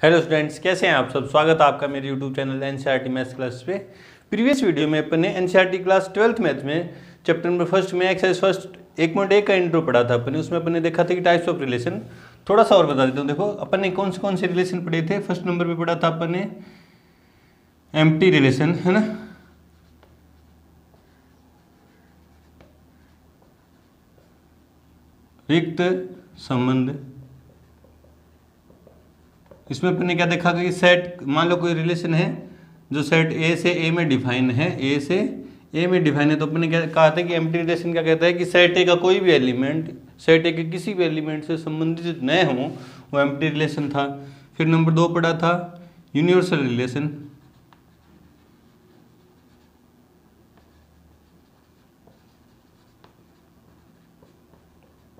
Hello students, कैसे हैं आप सब। स्वागत है आपका मेरे YouTube channel NCERT maths class पे। प्रीवियस वीडियो में अपन ने एनसीईआरटी क्लास 12th मैथ में चैप्टर नंबर फर्स्ट में एक्सरसाइज फर्स्ट 1.1 का इंट्रो पढ़ा था अपन ने। उसमें अपन ने देखा था कि टाइप्स ऑफ रिलेशन। थोड़ा सा और बता देता हूँ। देखो अपन ने कौन से रिलेशन पढ़े थे। फर्स्ट नंबर पर पढ़ा था अपन ने एम्प्टी रिलेशन, है ना। रिक्त संबंध। इसमें अपन ने क्या देखा कि सेट, मान लो कोई रिलेशन है जो सेट ए से ए में डिफाइन है, ए से ए में डिफाइन है, तो अपन ने क्या कहा था कि एम्प्टी रिलेशन क्या कहता है कि सेट ए का कोई भी एलिमेंट सेट ए के किसी भी एलिमेंट से संबंधित न हो, वो एम्प्टी रिलेशन था। फिर नंबर 2 पढ़ा था यूनिवर्सल रिलेशन।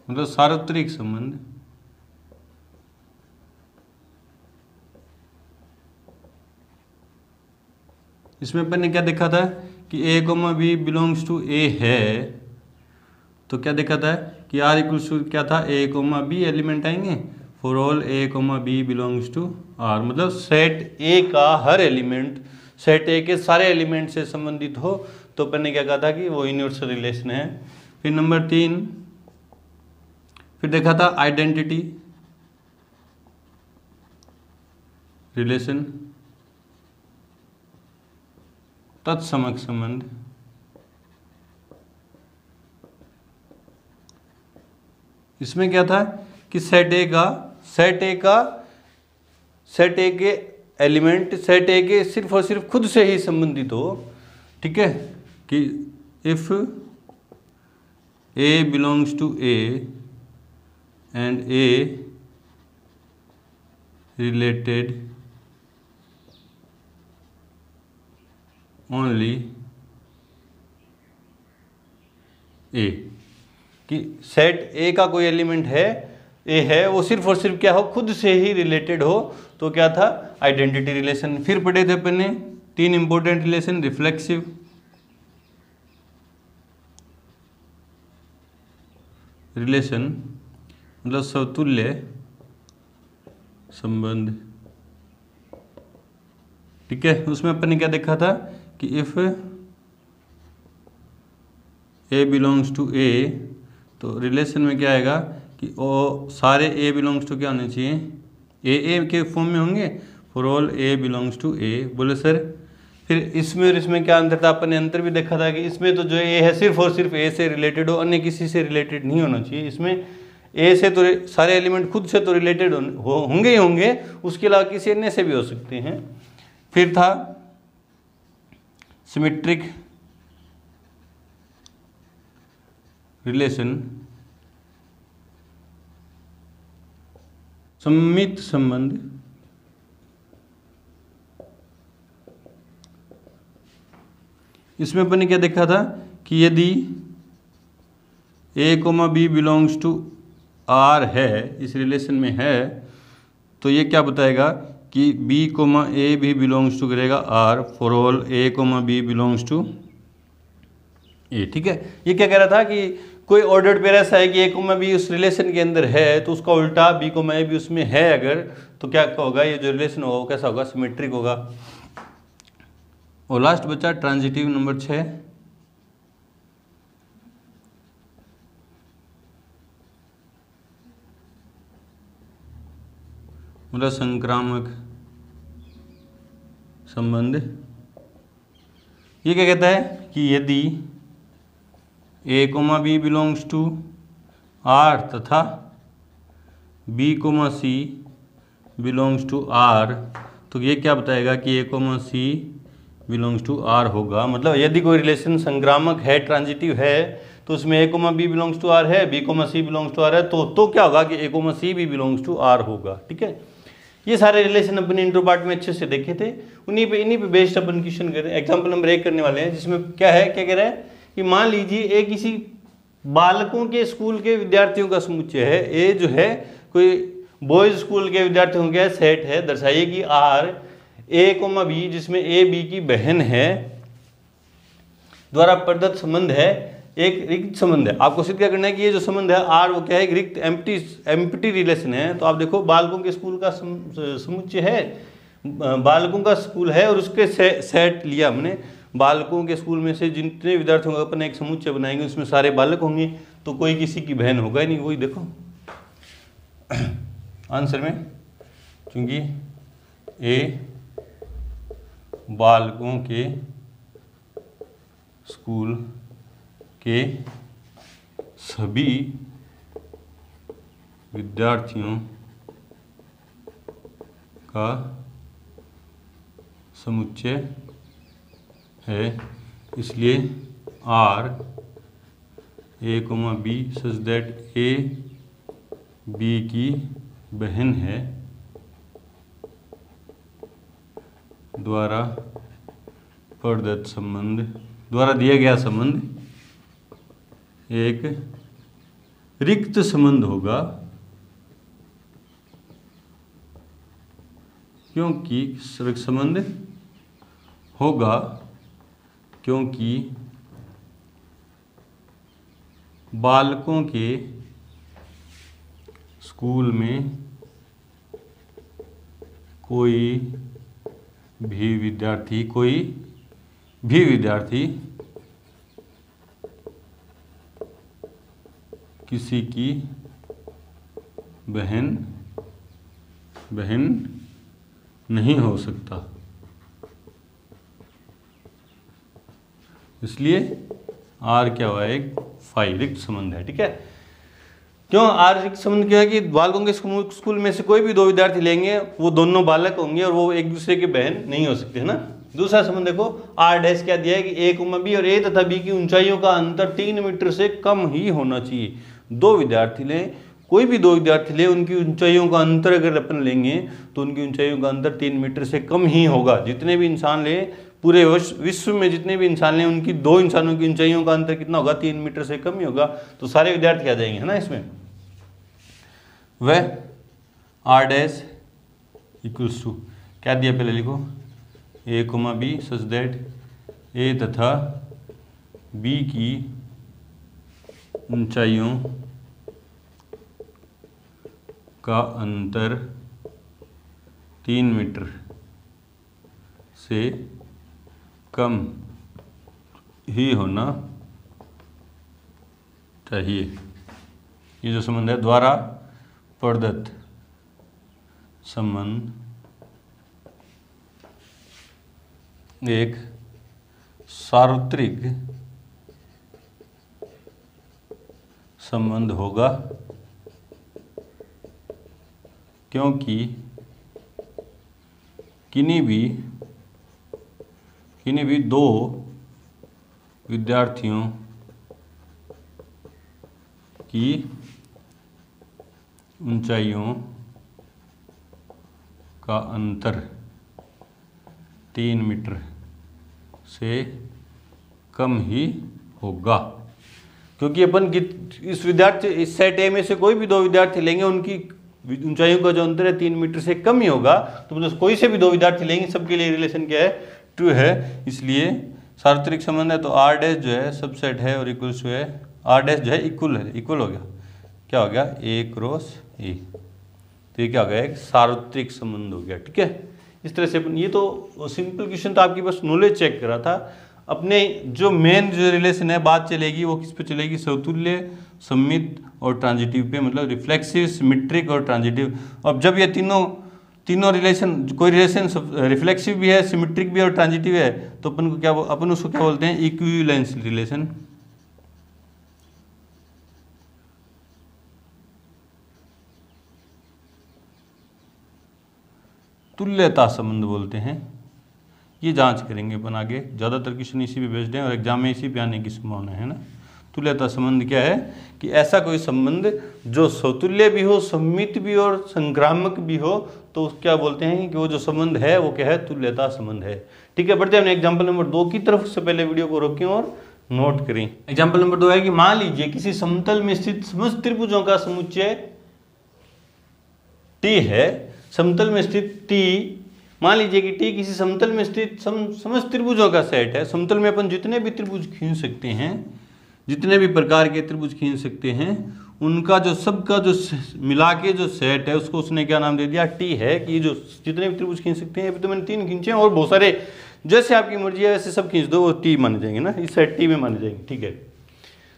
मतलब सार्वत्रिक संबंध। इसमें अपन ने क्या देखा था कि A comma B belongs to ए है, तो क्या देखा था कि आर इक्वल्स टू क्या था, ए कोमा बी एलिमेंट आएंगे for all A comma B belongs to R. मतलब सेट ए का हर एलिमेंट सेट ए के सारे एलिमेंट से संबंधित हो, तो अपन ने क्या कहा था कि वो यूनिवर्सल रिलेशन है। फिर नंबर 3 फिर देखा था आइडेंटिटी रिलेशन, तत्समक संबंध। इसमें क्या था कि सेट ए के एलिमेंट सेट ए के सिर्फ और सिर्फ खुद से ही संबंधित हो, ठीक है। कि if A belongs to A and A related only A, कि सेट ए का कोई एलिमेंट है, ए है, वो सिर्फ और सिर्फ क्या हो, खुद से ही रिलेटेड हो, तो क्या था, आइडेंटिटी रिलेशन। फिर पढ़े थे अपन ने 3 इंपॉर्टेंट रिलेशन। रिफ्लेक्सिव रिलेशन मतलब समतुल्य संबंध, ठीक है। उसमें अपन ने क्या देखा था कि इफ ए बिलोंग्स टू ए, तो रिलेशन में क्या आएगा कि ओ सारे ए बिलोंग्स टू क्या होने चाहिए, ए के फॉर्म में होंगे for all A belongs to A. बोले सर फिर इसमें और इसमें क्या अंतर था। अपन ने अंतर भी देखा था कि इसमें तो जो ए है सिर्फ और सिर्फ ए से रिलेटेड हो, अन्य किसी से रिलेटेड नहीं होना चाहिए। इसमें ए से तो सारे एलिमेंट खुद से तो रिलेटेड होंगे ही होंगे, उसके अलावा किसी अन्य से भी हो सकते हैं। फिर था सिमेट्रिक रिलेशन, सममित संबंध। इसमें अपन ने क्या देखा था कि यदि A comma B belongs to R है, इस रिलेशन में है, तो ये क्या बताएगा कि बी कोमा ए भी बिलोंग्स टू करेगा R for all A comma B belongs to A, ठीक है। ये क्या कह रहा था कि कोई ऑर्डर्ड पेयर ऐसा है कि ए कोमा बी उस रिलेशन के अंदर है, तो उसका उल्टा बी कोमा ए भी उसमें है अगर, तो क्या होगा, ये जो रिलेशन होगा वो कैसा होगा, सिमेट्रिक होगा। और लास्ट बचा ट्रांजिटिव नंबर 6, मतलब संक्रामक संबंध। ये क्या कहता है कि यदि A comma B belongs to R तथा B comma C belongs to R, तो ये क्या बताएगा कि A comma C belongs to R होगा। मतलब यदि कोई रिलेशन संक्रामक है, ट्रांजिटिव है, तो उसमें A comma B belongs to R है, B comma C belongs to R है, तो क्या होगा कि ए कोमा सी भी बिलोंग्स टू आर होगा, ठीक है। ये सारे रिलेशन अपन इंट्रो पार्ट में अच्छे से देखे थे, इन्हीं पे बेस्ड अपन क्वेश्चन कर रहे हैं। एग्जाम्पल नंबर 1 करने वाले हैं, जिसमें क्या कह रहा है कि मान लीजिए ए किसी बालकों के स्कूल के विद्यार्थियों का समुच्चय है। ए जो है कोई बॉयज स्कूल के विद्यार्थियों का सेट है। दर्शाइए कि आर ए कोमा बी, जिसमें ए बी की बहन है, द्वारा प्रदत्त संबंध है एक रिक्त संबंध है। आपको सिद्ध क्या करना है कि ये जो संबंध है आर वो क्या है, एक रिक्त एम्प्टी रिलेशन है। तो आप देखो बालकों के स्कूल का समुच्चय है, बालकों का स्कूल है और उसके सेट लिया हमने। बालकों के स्कूल में से जितने विद्यार्थी होंगे अपन एक समुच्चय बनाएंगे, उसमें सारे बालक होंगे, तो कोई किसी की बहन होगा ही नहीं। वही देखो आंसर में, क्योंकि ए बालकों के स्कूल के सभी विद्यार्थियों का समुच्चय है, इसलिए R A comma B such that A B की बहन है द्वारा प्रदत्त संबंध, द्वारा दिया गया संबंध एक रिक्त संबंध होगा, क्योंकि संबंध होगा क्योंकि बालकों के स्कूल में कोई भी विद्यार्थी किसी की बहन नहीं हो सकता। इसलिए आर क्या हुआ, एक फाई रिक्त संबंध है। ठीक है, क्यों आर रिक्त संबंध क्या है कि बालकों के स्कूल में से कोई भी दो विद्यार्थी लेंगे, वो दोनों बालक होंगे और वो एक दूसरे के बहन नहीं हो सकते, है ना। दूसरा संबंध देखो, आर डैश क्या दिया है कि ए कोमा बी और ए तथा बी की ऊंचाइयों का अंतर 3 मीटर से कम ही होना चाहिए। दो विद्यार्थी लें, कोई भी दो विद्यार्थी ले, उनकी ऊंचाइयों का अंतर अगर अपन लेंगे तो उनकी ऊंचाइयों का अंतर 3 मीटर से कम ही होगा। जितने भी इंसान ले, पूरे विश्व में जितने भी इंसान लें, उनकी दो इंसानों की ऊंचाइयों का अंतर कितना होगा, 3 मीटर से कम ही होगा। तो सारे विद्यार्थी आ जाएंगे, है ना। इसमें वह आर डैश इक्वल्स टू क्या दिया, पहले लिखो ए कोमा बी सच दैट ए तथा बी की ऊंचाइयों का अंतर 3 मीटर से कम ही होना चाहिए। ये जो संबंध है, द्वारा प्रदत्त संबंध एक सार्वत्रिक संबंध होगा, क्योंकि किन्हीं भी दो विद्यार्थियों की ऊंचाइयों का अंतर 3 मीटर से कम ही होगा। क्योंकि अपन इस सेट ए में से कोई भी दो विद्यार्थी लेंगे, उनकी ऊंचाइयों का जो अंतर है 3 मीटर से कम ही होगा। तो मतलब कोई से भी दो विद्यार्थी लेंगे, सबके लिए रिलेशन क्या है, 2 है। इसलिए सार्वत्रिक संबंध है, तो आर डैश जो है सबसेट है और इक्वल्स है, आर डैश जो है इक्वल हो गया, क्या हो गया, ए क्रॉस ए। तो ये क्या हो गया, एक सार्वत्रिक संबंध हो गया। ठीक है, इस तरह से अपन, ये तो सिंपल क्वेश्चन था, आपकी बस नॉलेज चेक करा था। अपने जो मेन जो रिलेशन है, बात चलेगी वो किस पे चलेगी, समतुल्य, सममित और ट्रांजिटिव पे, मतलब रिफ्लेक्सिव, सिमेट्रिक और ट्रांजिटिव। अब जब ये तीनों रिलेशन, कोई रिलेशन रिफ्लेक्सिव भी है, सिमेट्रिक भी है और ट्रांजिटिव है, तो अपन उसको क्या बोलते हैं, इक्विवेलेंस रिलेशन। तुल्यता संबंध बोलते हैं। ये जांच करेंगे अपन आगे, ज़्यादातर क्वेश्चन इसी पे बेस्ड हैं और एग्जाम में इसी पे आने की संभावना है ना। तुल्यता संबंध क्या है कि ऐसा कोई संबंध जो स्वतुल्य भी हो, सम्मित भी और संक्रामक भी हो, तो क्या बोलते हैं कि वो जो संबंध है वो क्या है, तुल्यता संबंध है। ठीक है, बढ़ते हैं एग्जाम्पल नंबर 2 की तरफ। से पहले वीडियो को रोकें और नोट करें। एग्जाम्पल नंबर 2 है कि मान लीजिए किसी समतल में स्थित समस्त त्रिभुजों का समुच्चय T है। समतल में स्थित T, मान लीजिए कि T किसी समतल में स्थित समस्त त्रिभुजों का सेट है। समतल में अपन जितने भी त्रिभुज खींच सकते हैं, जितने भी प्रकार के त्रिभुज खींच सकते हैं उनका जो सबका जो मिला के जो सेट है उसको उसने क्या नाम दे दिया, टी है। कि जो जितने भी त्रिभुज खींच सकते हैं, अभी तो मैंने 3 खींचे हैं और बहुत सारे, जैसे आपकी मर्जी है वैसे सब खींच दो, वो टी माने जाएंगे ना, इस सेट टी में माने जाएंगे। ठीक है,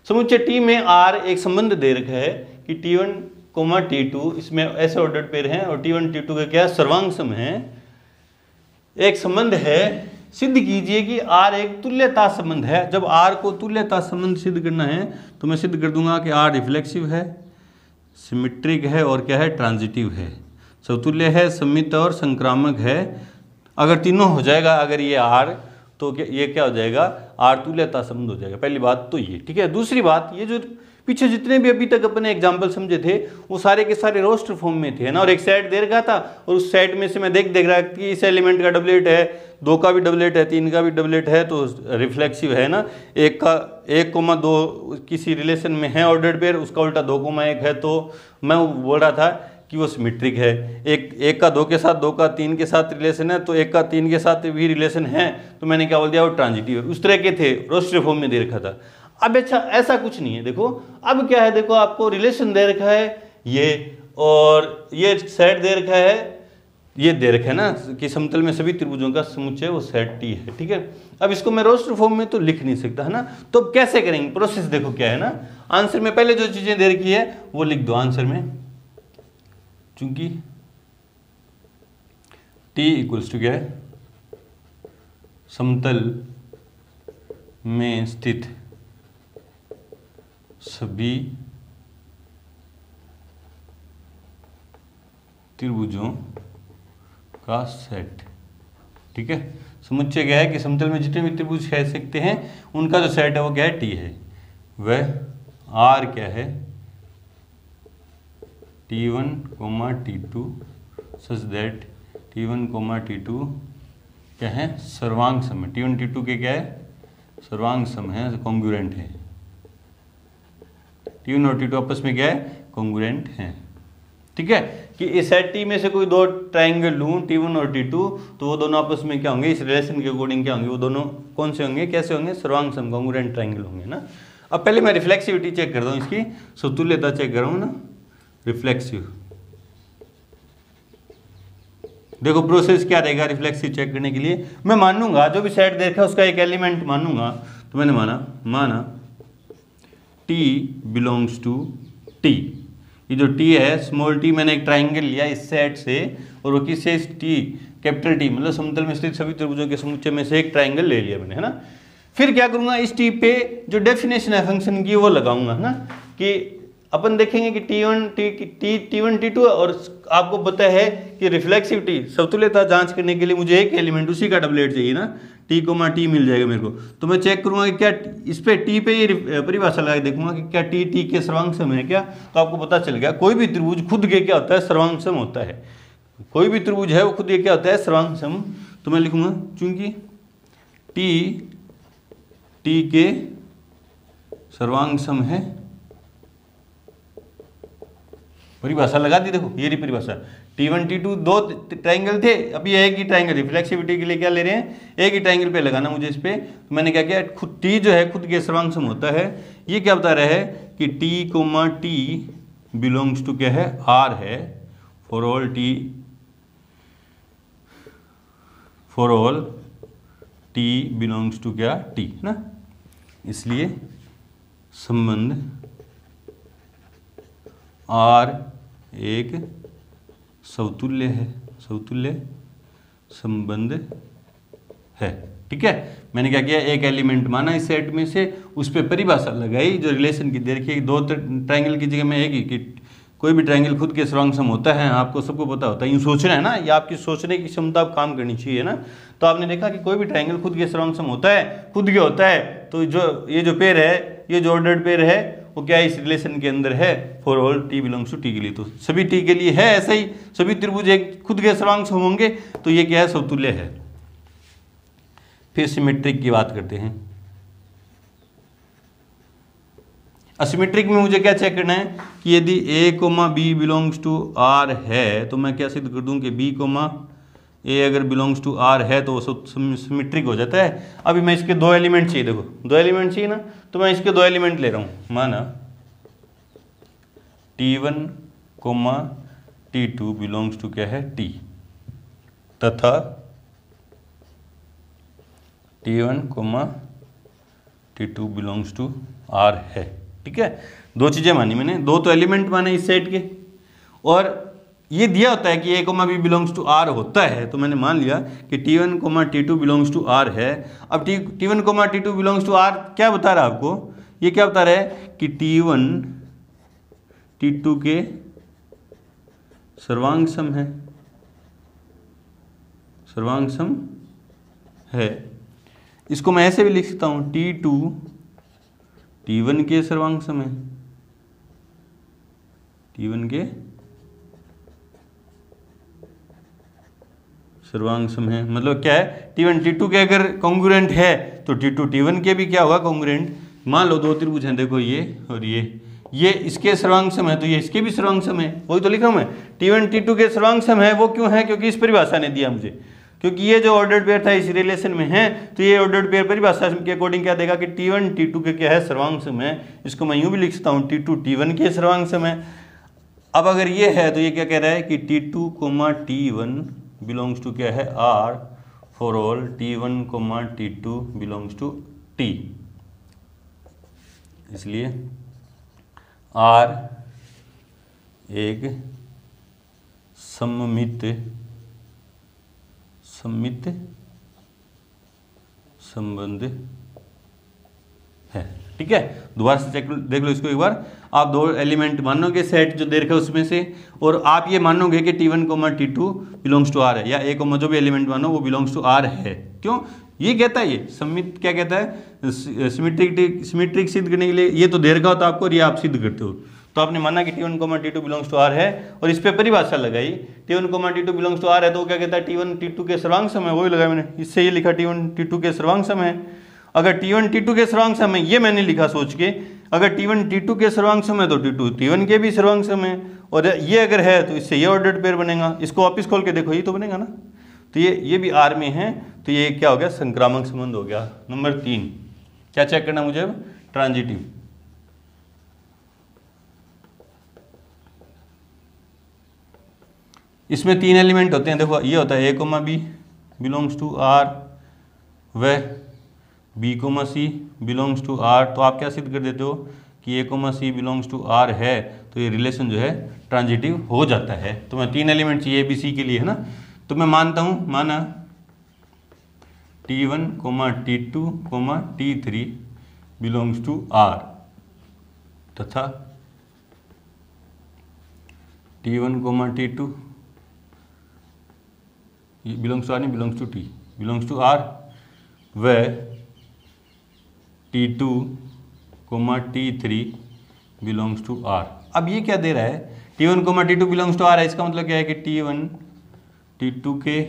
समुच्चय टी में आर एक संबंध दे रखा है कि T1, T2, इसमें ऐसे ऑर्डर्ड पेयर हैं और T1 T2 का क्या सर्वांग सम है, एक संबंध है। सिद्ध कीजिए कि R एक तुल्यता संबंध है। जब R को तुल्यता संबंध सिद्ध करना है तो मैं सिद्ध कर दूंगा कि R रिफ्लेक्सिव है, सिमेट्रिक है और क्या है, ट्रांजिटिव है, समतुल्य है, सममित और संक्रामक है। अगर तीनों हो जाएगा, अगर ये R, तो ये क्या हो जाएगा, R तुल्यता संबंध हो जाएगा। पहली बात तो ये, ठीक है। दूसरी बात, ये जो पीछे जितने भी अभी तक अपने एग्जाम्पल समझे थे वो सारे के सारे रोस्टर फॉर्म में थे ना, और एक सेट दे रखा था और उस सेट में से मैं देख रहा कि इस एलिमेंट का डबलेट है, 2 का भी डबलेट है, 3 का भी डबलेट है, तो रिफ्लेक्सिव है ना। 1,2 किसी रिलेशन में है ऑर्डर्ड पेयर, उसका उल्टा 2,1 है, तो मैं बोल रहा था कि वो सिमेट्रिक है। एक का 2 के साथ, 2 का 3 के साथ रिलेशन है, तो 1 का 3 के साथ भी रिलेशन है, तो मैंने क्या बोल दिया, वो ट्रांजिटिव है। उस तरह के थे, रोस्टर फॉर्म में दे रखा था। अब अच्छा ऐसा कुछ नहीं है, देखो अब क्या है, देखो आपको रिलेशन दे रखा है ये, और ये सेट दे रखा है, ये दे रखा है ना कि समतल में सभी त्रिभुजों का समुच्चय वो सेट टी है। ठीक है, अब इसको मैं रोस्टर फॉर्म में तो लिख नहीं सकता है ना, तो अब कैसे करेंगे, प्रोसेस देखो क्या है ना। आंसर में पहले जो चीजें दे रखी है वो लिख दो आंसर में, चूंकि टी इक्वल्स टू क्या है, समतल में स्थित सभी त्रिभुजों का सेट। ठीक है, समुच्चय क्या है कि समतल में जितने भी त्रिभुज कह सकते हैं उनका जो सेट है वो क्या है, टी है। वह आर क्या है, T1, T2 such that T1, T2 क्या है, सर्वांग सम है। T1 T2 के क्या है, सर्वांग सम है, कॉन्ग्रुएंट है। T1 और T2 आपस में क्या है, कॉन्ग्रुएंट हैं। ठीक है, कि इस सेट टी में से कोई 2 ट्राइंगल लूं, T1 और T2, तो वो दोनों आपस में क्या होंगे, इस रिलेशन के अकॉर्डिंग क्या होंगे, वो दोनों कौन से होंगे, कैसे होंगे, सर्वांग सम कॉन्ग्रुएंट ट्राइंगल होंगे ना। अब पहले मैं रिफ्लेक्सिविटी चेक करता हूँ, इसकी समतुल्यता चेक कर रहा हूँ ना, रिफ्लेक्सिव। देखो प्रोसेस क्या रहेगा रिफ्लेक्सिव चेक करने के लिए, मैं मानूंगा जो भी सेट देखा है उसका एक एलिमेंट मानूंगा, तो मैंने माना T बिलोंग्स टू T। ये जो T है स्मॉल t, मैंने एक ट्राइंगल लिया इस सेट से, और वो किससे, इस T कैपिटल T मतलब समतल में स्थित सभी त्रिभुजों के समुच्चय में से एक ट्राइंगल ले लिया मैंने, है ना। फिर क्या करूंगा, इस T पे जो डेफिनेशन है फंक्शन की वो लगाऊंगा, है ना, कि अपन देखेंगे कि T1 T2 और आपको पता है कि रिफ्लेक्सिविटी समतुल्यता जांच करने के लिए मुझे एक एलिमेंट उसी का डबलेट चाहिए ना, T, T मिल जाएगा मेरे को। तो मैं चेक करूंगा कि क्या इस पे T पे ये परिभाषा लगा के देखूंगा कि क्या T के सर्वांग सम है क्या, तो आपको पता चल गया कोई भी त्रिभुज खुद के क्या होता है, सर्वांग सम होता है। कोई भी त्रिभुज है वो खुद के क्या होता है, सर्वांग सम। तो मैं लिखूंगा चूंकि T के सर्वांग सम है, परिभाषा लगा दी, देखो ये रही परिभाषा। T1 T2 2 ट्राइंगल थे, अभी एक ही ट्राइंगल, रिफ्लेक्सिविटी के लिए क्या ले रहे हैं, एक ही ट्राइंगल पे लगाना मुझे इस पे। तो मैंने क्या किया, खुद T जो है खुद के सर्वांग सम होता है। ये क्या बता रहा है कि T, T बिलोंग्स टू क्या है, R है, for all T belongs to क्या, T ना। इसलिए संबंध R एक समतुल्य है, समतुल्य संबंध है। ठीक है, मैंने क्या किया, एक एलिमेंट माना इस सेट में से, उस पर परिभाषा लगाई जो रिलेशन की दे रखी है। 2 ट्राइंगल की जगह में एक ही, कि कोई भी ट्राइंगल खुद के सर्वांग सम होता है, आपको सबको पता होता है, यूँ सोचना है ना, ये आपकी सोचने की क्षमता आप काम करनी चाहिए ना। तो आपने देखा कि कोई भी ट्राइंगल खुद के सर्वांग सम होता है, खुद के होता है, तो जो ये जो पेयर है, ये जो ऑर्डर्ड पेयर है वो क्या है, इस रिलेशन के अंदर है, for all T belongs to T के लिए। तो सभी T के लिए है ऐसा ही, सभी त्रिभुज एक खुद के सर्वांग सम होंगे, तो ये क्या है, समतुल्य है। फिर सिमेट्रिक की बात करते हैं। असिमेट्रिक में मुझे क्या चेक करना है कि यदि A, B belongs to R है, तो मैं क्या सिद्ध कर दूं कि B, ए अगर बिलोंग्स टू आर है तो वो सिमेट्रिक हो जाता है। अभी मैं इसके दो एलिमेंट चाहिए, देखो दो एलिमेंट चाहिए ना, तो मैं इसके दो एलिमेंट ले रहा हूँ। माना T1, T2 बिलोंग्स टू क्या है T, तथा T1, T2 belongs to R है। ठीक है, दो चीजें मानी मैंने, दो तो एलिमेंट माने इस सेट के, और ये दिया होता है कि A comma B belongs to R होता है, तो मैंने मान लिया कि T1, T2 belongs to R है। अब T1, T2 belongs to are क्या बता रहा है आपको, ये क्या बता रहा है कि T1, T2 के सर्वांग सम है, सर्वांग सम है। इसको मैं ऐसे भी लिख सकता हूं, T2 T1 के सर्वांग सम है, T1 के सर्वांग सम है। मतलब क्या है, T1 T2 के अगर कॉन्ग्रुएंट है तो T2 T1 के भी क्या होगा कॉन्ग्रुएंट। मान लो दो त्रिभुज हैं, देखो ये और ये इसके सर्वांग सम है तो ये इसके भी सर्वांग सम है, वही तो लिख रहा हूं मैं। T1 T2 के सर्वांग सम है, वो क्यों है, क्योंकि इस परिभाषा ने दिया मुझे, क्योंकि ये जो ऑर्डर्ड पेयर था इस रिलेशन में है, तो ये ऑर्डर्ड पेयर परिभाषा के अकॉर्डिंग क्या देगा कि T1 T2 के क्या है सर्वांग सम है। इसको मैं यूं भी लिख सकता हूं, T2 T1 के सर्वांग सम है। अब अगर ये है तो ये क्या कह रहा है कि T2, T1 बिलोंग्स टू क्या है R for all T1, T2 belongs to T। इसलिए R एक सममित संबंध है। ठीक है, दोबारा से चेक देख लो इसको एक बार। आप दो एलिमेंट मानोगे सेट जो दे रखा है उसमें से, और आप ये मानोगे कि T1, T2 belongs to R है, या A जो भी एलिमेंट मानो वो बिलोंग्स टू R है। क्यों, ये कहता है, ये सम्मित क्या कहता है, सिमेट्रिक सिद्ध करने के लिए ये तो दे रखा होता आपको और ये आप सिद्ध करते हो। तो आपने माना कि T1, T2 belongs to R है, और इस पे परिभाषा लगाई T1, T2 belongs to R है, तो वो क्या कहता है T1 T2 के सर्वांग सम है, वही लगाया मैंने, इससे ये लिखा T1 T2 के सर्वांग सम है। अगर T1 T2 के सर्वांग सम है, ये मैंने लिखा सोच के, अगर T1 T2 के सर्वांग सम है तो T2 T1 के भी सर्वांग सम है, और ये अगर है तो इससे ये ऑर्डर्ड पेयर बनेगा। इसको वापिस खोल के देखो, ये तो बनेगा ना, तो ये भी R में है, तो ये क्या हो गया, संक्रामक संबंध हो गया। नंबर 3 क्या चेक करना मुझे अब, ट्रांजिटिव। इसमें तीन एलिमेंट होते हैं, देखो ये होता है A, B belongs to R, व B, C belongs to R। तो आप क्या सिद्ध कर देते हो कि A, C belongs to R है, तो ये रिलेशन जो है ट्रांजिटिव हो जाता है। तो मैं तीन एलिमेंट चाहिए ABC के लिए, है ना, तो मैं मानता हूँ, माना T1, T2, T3 belongs to R, तथा T1, T2 belongs to R नहीं, belongs to T, belongs to R, व T2, T3 belongs to R। अब ये क्या दे रहा है, T1, T2 belongs to R है, इसका मतलब क्या है कि T1 T2 के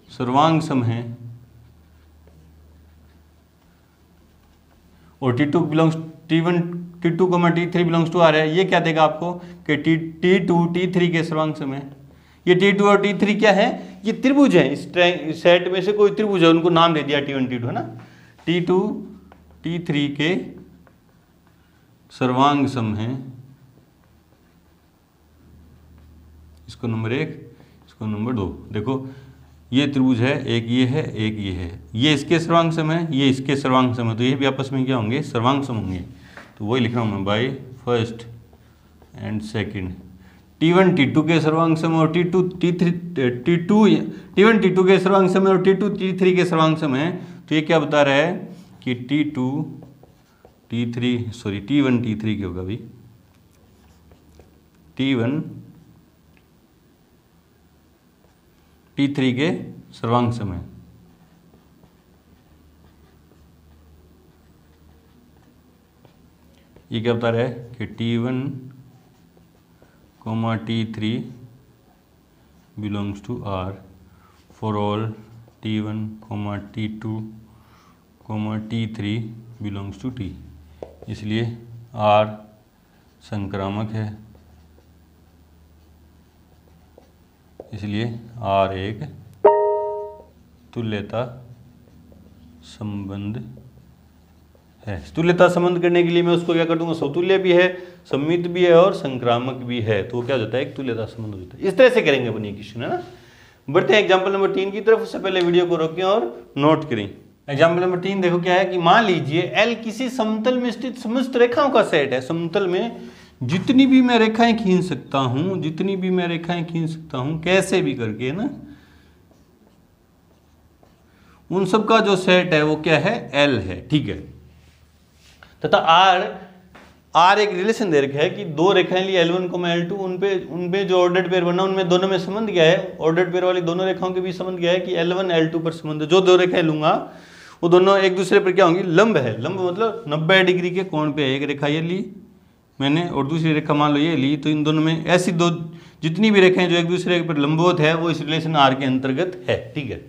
सर्वांग सम है, और T1 T2, T3 belongs to R है। ये क्या देगा आपको कि T2 T3 के सर्वांग सम है। ये T2 और T3 क्या है, ये त्रिभुज है, इस सेट में से कोई त्रिभुज है, उनको नाम दे दिया T1 T2, है ना। T2 T3 के सर्वांग सम है, इसको नंबर 1, इसको नंबर 2। देखो ये त्रिभुज है, एक ये है, एक ये है, ये इसके सर्वांग सम है, ये इसके सर्वांग सम है, तो ये भी आपस में क्या होंगे, सर्वांग सम होंगे। तो वही लिख रहा हूँ मैं, by first and second. T1 T2 के सर्वांग सम और T1 T2 के सर्वांग सम और T2 T3 के सर्वांग सम है। तो ये क्या बता रहा है कि T1 T3 के होगा भाई, T1 T3 के सर्वांग सम है। ये क्या बता रहा है कि T1, T3 belongs to R for all T1, T2, T3 belongs to T। इसलिए R संक्रामक है, इसलिए R एक तुल्यता संबंध है। तुल्यता संबंध करने के लिए मैं उसको क्या कर दूंगा, समतुल्य भी है, सममित भी है और संक्रामक भी है, तो क्या हो जाता है, एक तुल्यता संबंध हो जाता है। इस तरह से करेंगे अपन ये क्वेश्चन, है ना। बढ़ते हैं एग्जाम्पल नंबर 3 की तरफ। उससे पहले वीडियो को रोकें और नोट करें। एग्जाम्पल नंबर 3 देखो क्या है कि मान लीजिए L किसी समतल में स्थित समस्त रेखाओं का सेट है। समतल में जितनी भी मैं रेखाएं खींच सकता हूं, जितनी भी मैं रेखाएं खींच सकता हूं, कैसे भी करके, है ना, उन सब का जो सेट है वो क्या है, L है, ठीक है। तथा R एक रिलेशन दे रखा है कि दो रेखाएं ली L1, L2, उनपे जो ऑर्डर्ड पेयर बना उनमें दोनों में संबंध क्या है, ऑर्डर्ड पेयर वाली दोनों रेखाओं के बीच संबंध क्या है कि L1 L2 पर संबंध। जो दो रेखाएं लूंगा वो दोनों एक दूसरे पर क्या होंगी, लंब है। लंब मतलब 90 डिग्री के कोण पे है। एक रेखा ये ली मैंने और दूसरी रेखा मान लो ये ली, तो इन दोनों में ऐसी दो जितनी भी रेखाएं जो एक दूसरे पर लंबवत है वो इस रिलेशन R के अंतर्गत है, ठीक है।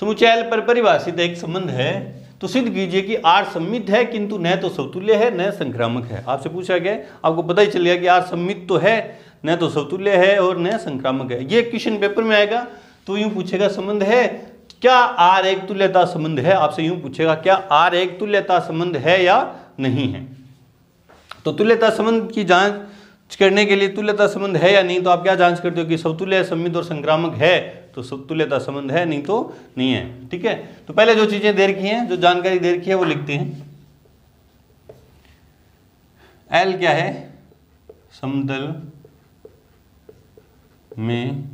समुच्चय L पर परिभाषित एक संबंध है तो सिद्ध कीजिए कि R सममित है किंतु न तो समतुल्य है न संक्रामक है। आपसे पूछा गया, आपको पता ही चल गया कि R सममित तो है, न तो समतुल्य है और न संक्रामक है। ये क्वेश्चन पेपर में आएगा तो यूं पूछेगा, संबंध है क्या R एक तुल्यता संबंध है। आपसे यूं पूछेगा क्या R एक तुल्यता संबंध है या नहीं है। तो तुल्यता संबंध की जांच करने के लिए तुल्यता संबंध है या नहीं, तो आप क्या जांच करते हो कि समतुल्य, सममित और संक्रामक है, तो समतुल्यता संबंध है, नहीं तो नहीं है, ठीक है। तो पहले जो चीजें दे रखी हैं, जो जानकारी दे रखी है वो लिखते हैं। L क्या है, समतल में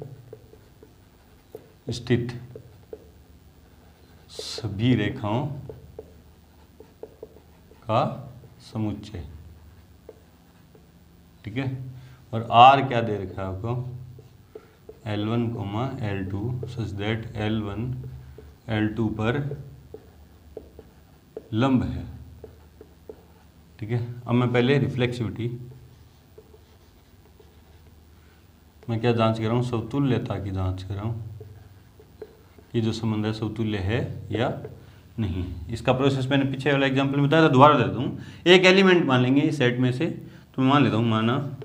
स्थित सभी रेखाओं का समुच्चय, ठीक है। और R क्या दे रखा है आपको, L1, L2 such that L1 L2 पर लंब है, ठीक है। अब मैं पहले रिफ्लेक्सिविटी, मैं क्या जांच कर रहा हूँ, समतुल्यता की जांच कर रहा हूँ कि जो संबंध है समतुल्य है या नहीं। इसका प्रोसेस मैंने पीछे वाला एग्जांपल में बताया था, दोबारा देता हूँ। एक एलिमेंट मान लेंगे इस सेट में से, तो मैं मान लेता हूँ, माना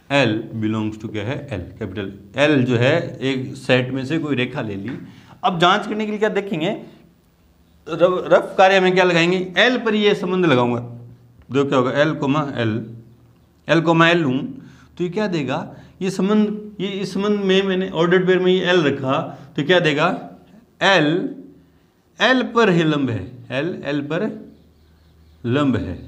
L बिलोंग्स टू क्या है, L, कैपिटल L जो है एक सेट में से कोई रेखा ले ली। अब जांच करने के लिए क्या देखेंगे, रफ कार्य में क्या लगाएंगे, L पर ये संबंध लगाऊंगा, जो क्या होगा L, L लूँ तो ये क्या देगा, ये संबंध, ये इस संबंध में मैंने ऑर्डर्ड पेयर में ये L रखा तो क्या देगा, L पर ही लंब है, L पर लंब है।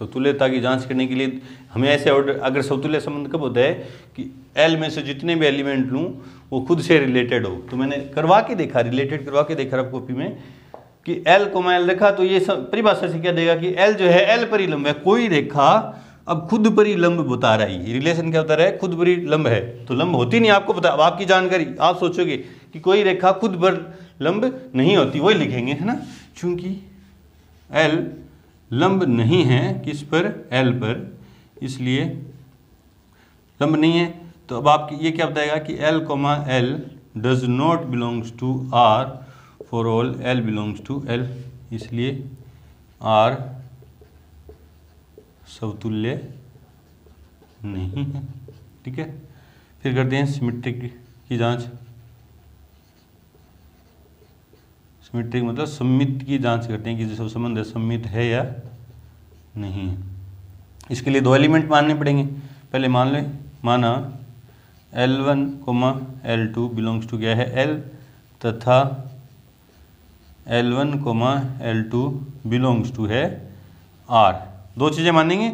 समतुल्यता की जांच करने के लिए हमें ऐसे ऑर्डर, अगर समतुल्य संबंध कब होता है कि L में से जितने भी एलिमेंट लूँ वो खुद से रिलेटेड हो। तो मैंने करवा के देखा, रिलेटेड करवा के देखा रफ कॉपी में कि L को L रखा तो ये परिभाषा से क्या देगा कि L जो है L पर ही लंब है। कोई रेखा अब खुद पर ही लंब बता रहा है, रिलेशन क्या बता रहा है, खुद पर ही लंब है, तो लंब होती नहीं, आपको पता। अब आपकी जानकारी, आप सोचोगे कि कोई रेखा खुद पर लंब नहीं होती, वही लिखेंगे, है ना। चूंकि L लंब नहीं है किस पर, L पर, इसलिए लंब नहीं है। तो अब आपकी ये क्या बताएगा कि L, L does not belongs to R for all L belongs to L, इसलिए R समतुल्य नहीं है, ठीक है। फिर करते हैं सिमेट्रिक की जांच। सिमेट्रिक मतलब सममित की जांच करते हैं कि जो संबंध है सममित है या नहीं है। इसके लिए दो एलिमेंट मानने पड़ेंगे। पहले मान लें, माना L1, L2 बिलोंग्स टू क्या है, L, तथा L1, L2 बिलोंग्स टू है R। दो चीज़ें मानेंगे।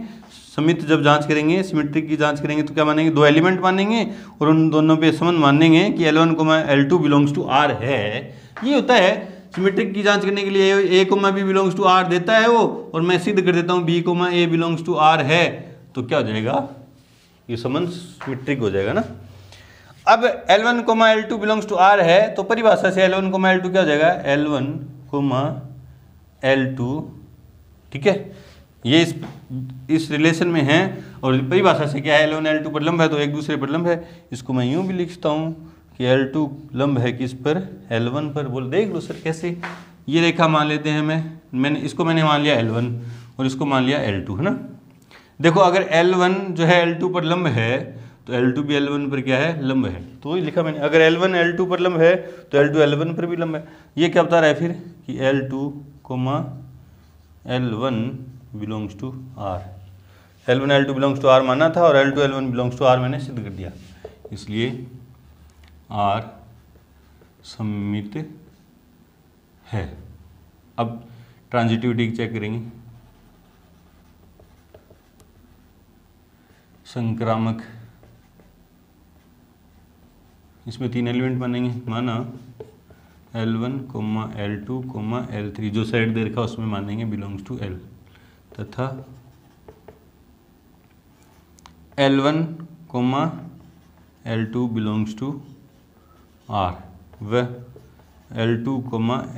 सममित जब जांच करेंगे, सिमेट्रिक की जांच करेंगे तो क्या मानेंगे, दो एलिमेंट मानेंगे और उन दोनों पे संबंध मानेंगे कि L1, L2 belongs to R है। ये होता है सिमेट्रिक की जांच करने के लिए A, B belongs to R देता है वो, और मैं सिद्ध कर देता हूँ B, A belongs to R है, तो क्या हो जाएगा, ये संबंध सिमेट्रिक हो जाएगा ना। अब L1, L2 belongs to R है तो परिभाषा से L1, L2 क्या हो जाएगा, L1, L2, ठीक है। ये इस रिलेशन में है और परिभाषा से क्या है, L1, L2 पर लंब है तो एक दूसरे पर लंब है। इसको मैं यूं भी लिखता हूँ कि L2 लंब है किस पर, L1 पर। बोल देख लो सर कैसे, ये रेखा मान लेते हैं, मैंने इसको मान लिया L1 और इसको मान लिया L2, है ना। देखो अगर L1 जो है L2 पर लंब है तो L2 भी L1 पर क्या है, लंब है। तो वही लिखा मैंने, अगर L1 L2 पर लंब है तो L2 L1 पर भी लंब है। ये क्या बता रहा है फिर कि L2, L1 belongs to R। L1 L2 belongs to R माना था और L2 L1 belongs to R मैंने सिद्ध कर दिया, इसलिए R सममित है। अब ट्रांजिटिविटी चेक करेंगे। संक्रामक, इसमें 3 एलिमेंट बनेंगे, माना L1, L2, L3, जो सेट दे रखा उसमें मानेंगे बिलोंग्स टू L, तथा L1, L2 belongs to R व L2,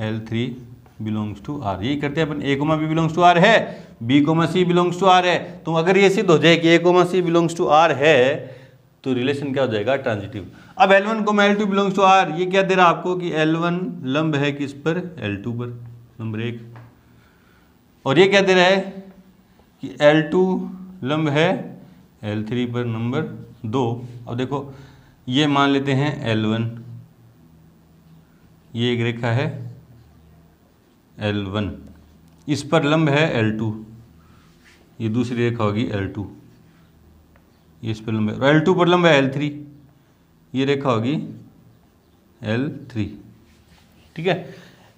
L3 belongs to R। यही करते हैं अपन। A, B belongs to R है, B, C belongs to R है। तो अगर ये सिद्ध हो जाए कि A, C belongs to R है तो रिलेशन क्या हो जाएगा, ट्रांजिटिव। अब L1, L2 belongs to R, ये क्या दे रहा है आपको कि L1 लंब है किस पर, L2 पर, नंबर 1। और ये क्या दे रहा है कि L2 लंब है L3 पर, नंबर 2। अब देखो ये मान लेते हैं L1, ये एक रेखा है L1, इस पर लंब है L2, ये दूसरी रेखा होगी L2, ये इस पर लंब है, और L2 पर लंब है L3, ये रेखा होगी L3। ठीक है,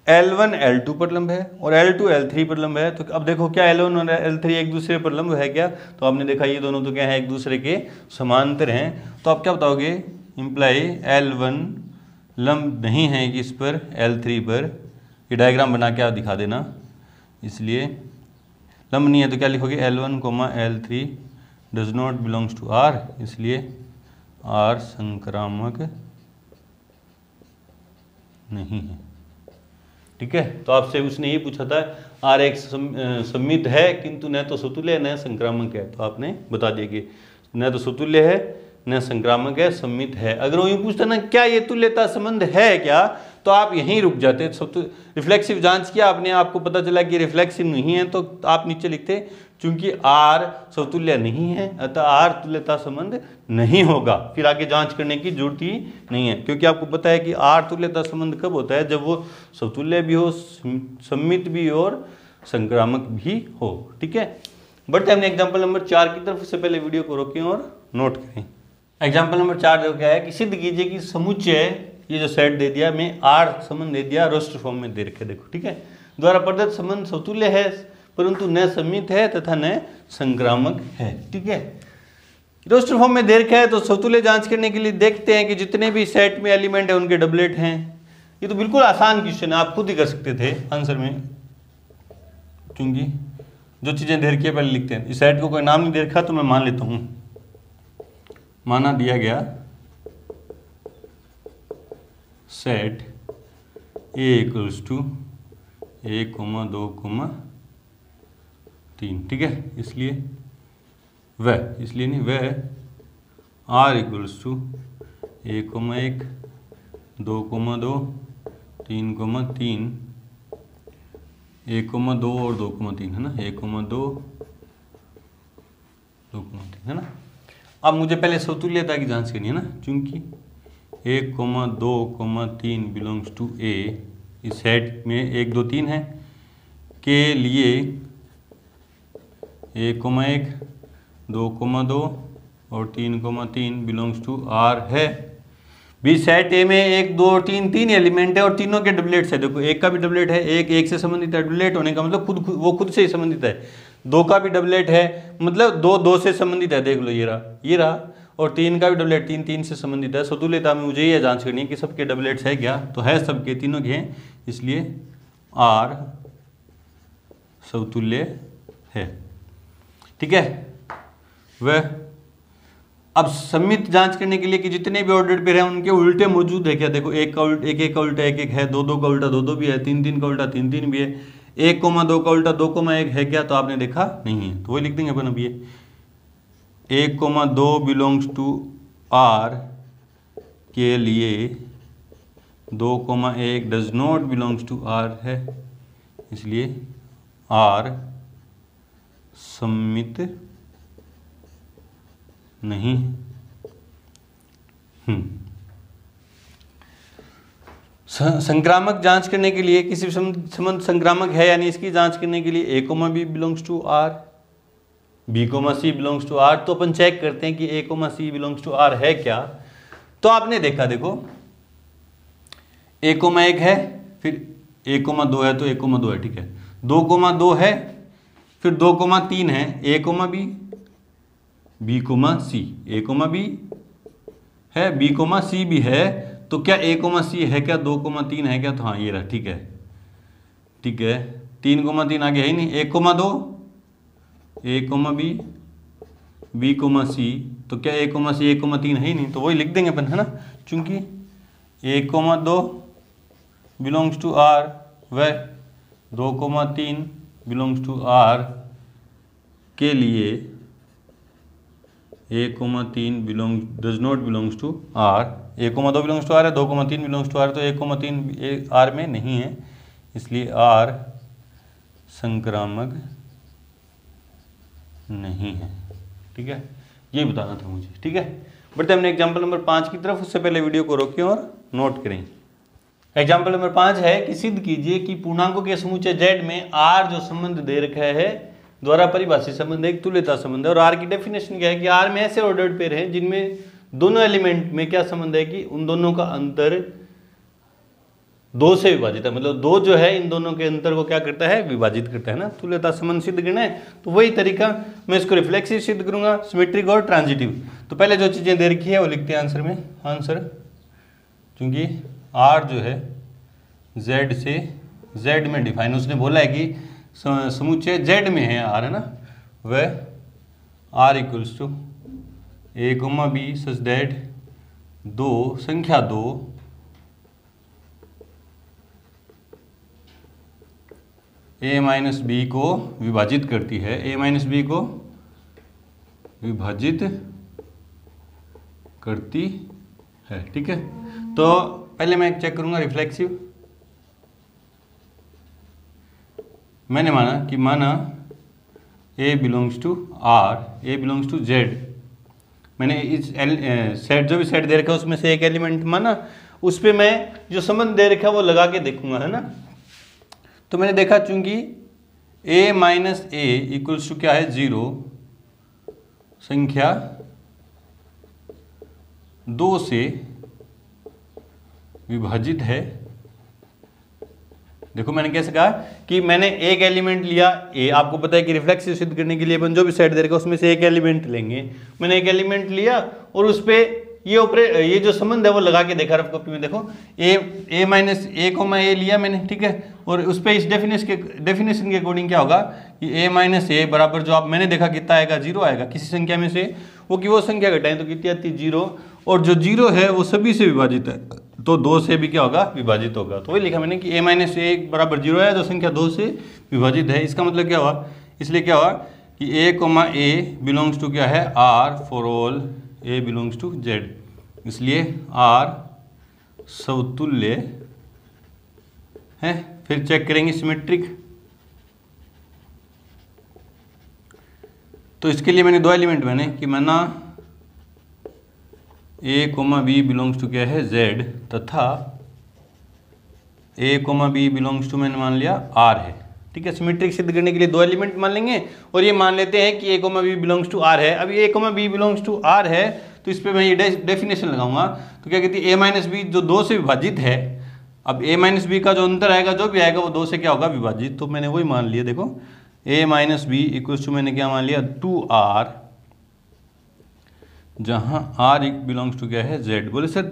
L1 L2 पर लंब है और L2 L3 पर लंब है। तो अब देखो क्या L1 और L3 एक दूसरे पर लंब है क्या, तो आपने देखा ये दोनों तो क्या है, एक दूसरे के समांतर हैं। तो आप क्या बताओगे, इम्प्लाई L1 लंब नहीं है किस पर, L3 पर। ये डायग्राम बना के आप दिखा देना। इसलिए लंब नहीं है तो क्या लिखोगे, L1, L3 does not belongs to R, इसलिए R संक्रामक नहीं है। ठीक है, तो आपसे उसने ये पूछा था R एक सममित है किंतु न तो समतुल्य है न संक्रामक है, तो आपने बता दिया कि न तो समतुल्य है न संक्रामक है, सममित है। अगर वो यूँ पूछता ना क्या ये तुल्यता संबंध है क्या, तो आप यहीं रुक जाते। रिफ्लेक्सिव जांच किया आपने, आपको पता चला कि रिफ्लेक्सिव नहीं है, तो आप नीचे लिखते चूंकि R समतुल्य नहीं है अतः R तुल्यता संबंध नहीं होगा। फिर आगे जांच करने की जरूरत ही नहीं है, क्योंकि आपको पता है कि R तुल्यता संबंध कब होता है, जब वो समतुल्य भी हो, सममित भी हो और संक्रामक भी हो। ठीक है, बढ़ते हमने एग्जाम्पल नंबर 4 की तरफ। से पहले वीडियो को रोकें और नोट करें। एग्जाम्पल नंबर 4 जो क्या है कि सिद्ध कीजिए कि समुच्चय, ये जो सेट दे दिया मैं R संबंध दे दिया, रोस्टर फॉर्म में दे रखे, देखो। ठीक है, द्वारा प्रदत्त संबंध समतुल्य है परंतु न सममित है तथा न संक्रामक है। ठीक है, रोस्टर फॉर्म में दे रखा है, तो समतुल्य जांच करने के लिए देखते हैं कि जितने भी सेट में एलिमेंट है उनके डबलेट हैं। ये तो बिल्कुल आसान क्वेश्चन है, आप खुद ही कर सकते थे आंसर में, क्योंकि जो चीजें दे रखी है पहले लिखते हैं। इस सेट को कोई नाम नहीं दे रखा तो मैं मान लेता हूं, माना दिया गया सेट A इक्वल्स टू 1, 2, 3। ठीक है, इसलिए इसलिए नहीं वह R इक्वल्स टू 1, 1, 2, 2, 3, 3, 1, 2 और 2, 3 है ना, 1, 2, 2, 3 है ना। अब मुझे पहले समतुल्यता की जांच करनी है ना, चूंकि 1, 2, 3 बिलोंग्स टू A, इस सेट में 1, 2, 3 है, के लिए 1, 1, 2, 2 और 3, 3 बिलोंग्स टू R है। भी सेट ए में 1, 2 और 3 तीन एलिमेंट है और तीनों के डबलेट्स है। देखो एक का भी डबलेट है, एक से संबंधित है, डबलेट होने का मतलब वो खुद से ही संबंधित है। 2 का भी डबलेट है, मतलब 2 से संबंधित है, देख लो ये रहा। और 3 का भी डबलेट 3 से संबंधित है। समतुल्यता में मुझे ये जांच करनी है कि सबके डबलेट्स है क्या, तो है सबके, तीनों के हैं, इसलिए R समतुल्य है। ठीक है, वह अब सममित जांच करने के लिए कि जितने भी ऑर्डर पेयर हैं उनके उल्टे मौजूद है क्या। देखो एक का उल्टा एक का उल्टा एक है, 2 का उल्टा 2 भी है, 3 का उल्टा 3 भी है, 1, 2 का उल्टा 2, 1 है क्या, तो आपने देखा नहीं है, तो वही लिख देंगे अपन। अब ये 1, 2 बिलोंग्स टू R के लिए 2, 1 does not belongs to R है, इसलिए R सममित नहीं। संक्रामक जांच करने के लिए किसी संबंध संक्रामक है यानी इसकी जांच करने के लिए A comma B belongs to R, B comma C belongs to R. तो अपन चेक करते हैं कि A comma C belongs to R है क्या। तो आपने देखा, देखो ए कोमा 1 है, फिर ए कोमा 2 है, तो ए कोमा 2 है, ठीक है। 2 कोमा 2 है, फिर 2 कोमा 3 है, A comma B, B comma C, A comma B है, बी कोमा सी भी है। तो क्या ए कोमा सी है क्या, 2 कोमा 3 है क्या, तो हाँ ये रहा, ठीक है, ठीक है। 3 कोमा 3 आगे है ही नहीं। 1 comma 2, A comma B, B comma C, तो क्या ए कोमा सी 1 कोमा 3 है ही नहीं, तो वही लिख देंगे अपन, है ना। चूंकि 1 कोमा 2 बिलोंग्स टू आर व 2 कोमा 3 बिलोंग्स टू आर के लिए A comma 3 does not belongs to R. 1 comma 2 belongs to R है, 2 कोमा 3 बिलोंग्स टू आर, तो 1 कोमा 3 आर में नहीं है, इसलिए आर संक्रामक नहीं है, ठीक है। ये बताना था मुझे, ठीक है। बढ़ते हमने एग्जाम्पल नंबर 5 की तरफ। उससे पहले वीडियो को रोकें और नोट करें। एग्जाम्पल नंबर 5 है कि सिद्ध कीजिए कि पूर्णांकों के समुच्चय Z में R जो संबंध दे रखा है द्वारा परिभाषित संबंध एक तुल्यता संबंध है। और R की डेफिनेशन क्या है कि R में ऐसे ऑर्डर्ड पेयर हैं जिनमें दोनों एलिमेंट में क्या संबंध है कि उन दोनों का अंतर 2 से विभाजित है, मतलब 2 जो है इन दोनों के अंतर को क्या करता है, विभाजित करता है ना। तुल्यता संबंध सिद्ध करना है तो वही तरीका मैं इसको रिफ्लेक्सिव सिद्ध करूंगा, सिमेट्रिक और ट्रांजिटिव। तो पहले जो चीजें दे रखी है वो लिखते हैं आंसर में। आंसर क्योंकि R जो है Z से Z में डिफाइन, उसने बोला है कि समुच्चय Z में है R, है ना, वह R equals to A comma B such that 2 संख्या 2 ए माइनस बी को विभाजित करती है, ए माइनस बी को विभाजित करती है, ठीक है। तो पहले मैं चेक करूंगा रिफ्लेक्सिव। मैंने माना A belongs to R, A belongs to Z. मैंने इस सेट जो भी सेट दे रखा है उसमें से एक एलिमेंट माना, उस पर मैं जो संबंध दे रखा है वो लगा के देखूंगा, है ना। तो मैंने देखा चूंकि a minus A equals to क्या है 0, संख्या 2 से विभाजित है। देखो मैंने कैसे कहा कि मैंने एक एलिमेंट लिया a, आपको पता है कि रिफ्लेक्सिव सिद्ध करने के लिए अपन जो भी सेट दे रखा है उसमें से एक एलिमेंट लेंगे। मैंने एक एलिमेंट लिया और उस पर ये जो संबंध है वो लगा के देखा रफ कॉपी में। देखो a माइनस ए कोमा ए लिया मैंने, ठीक है। और उस पर इस डेफिनेशन के अकॉर्डिंग क्या होगा कि a माइनस ए बराबर जो आप मैंने देखा कितना आएगा 0 आएगा किसी संख्या में से, वो संख्या घटाएं तो कितनी आती है 0, और जो 0 है वो सभी से विभाजित है तो 2 से भी क्या होगा विभाजित होगा। तो वही लिखा मैंने कि a माइनस ए बराबर 0 है जो संख्या 2 से विभाजित है। इसका मतलब क्या हुआ, इसलिए क्या हुआ कि a comma A belongs to क्या है R for all a belongs to Z, इसलिए R समतुल्य है। फिर चेक करेंगे सिमेट्रिक। तो इसके लिए मैंने 2 एलिमेंट बने कि माना a comma B belongs to क्या है Z तथा a comma B belongs to मैंने मान लिया R है, ठीक है। सिमेट्रिक सिद्ध करने के लिए 2 एलिमेंट मान लेंगे और ये मान लेते हैं कि a comma B belongs to R है। अब a comma B belongs to R है तो इस पर मैं ये डेफिनेशन लगाऊंगा। तो क्या कहती है a माइनस बी जो 2 से विभाजित है, अब a माइनस बी का जो अंतर आएगा जो भी आएगा वो 2 से क्या होगा विभाजित। तो मैंने वही मान लिया, देखो a minus B equals to मैंने क्या मान लिया 2R, जहां R बिलोंग्स टू क्या है Z। बोले सर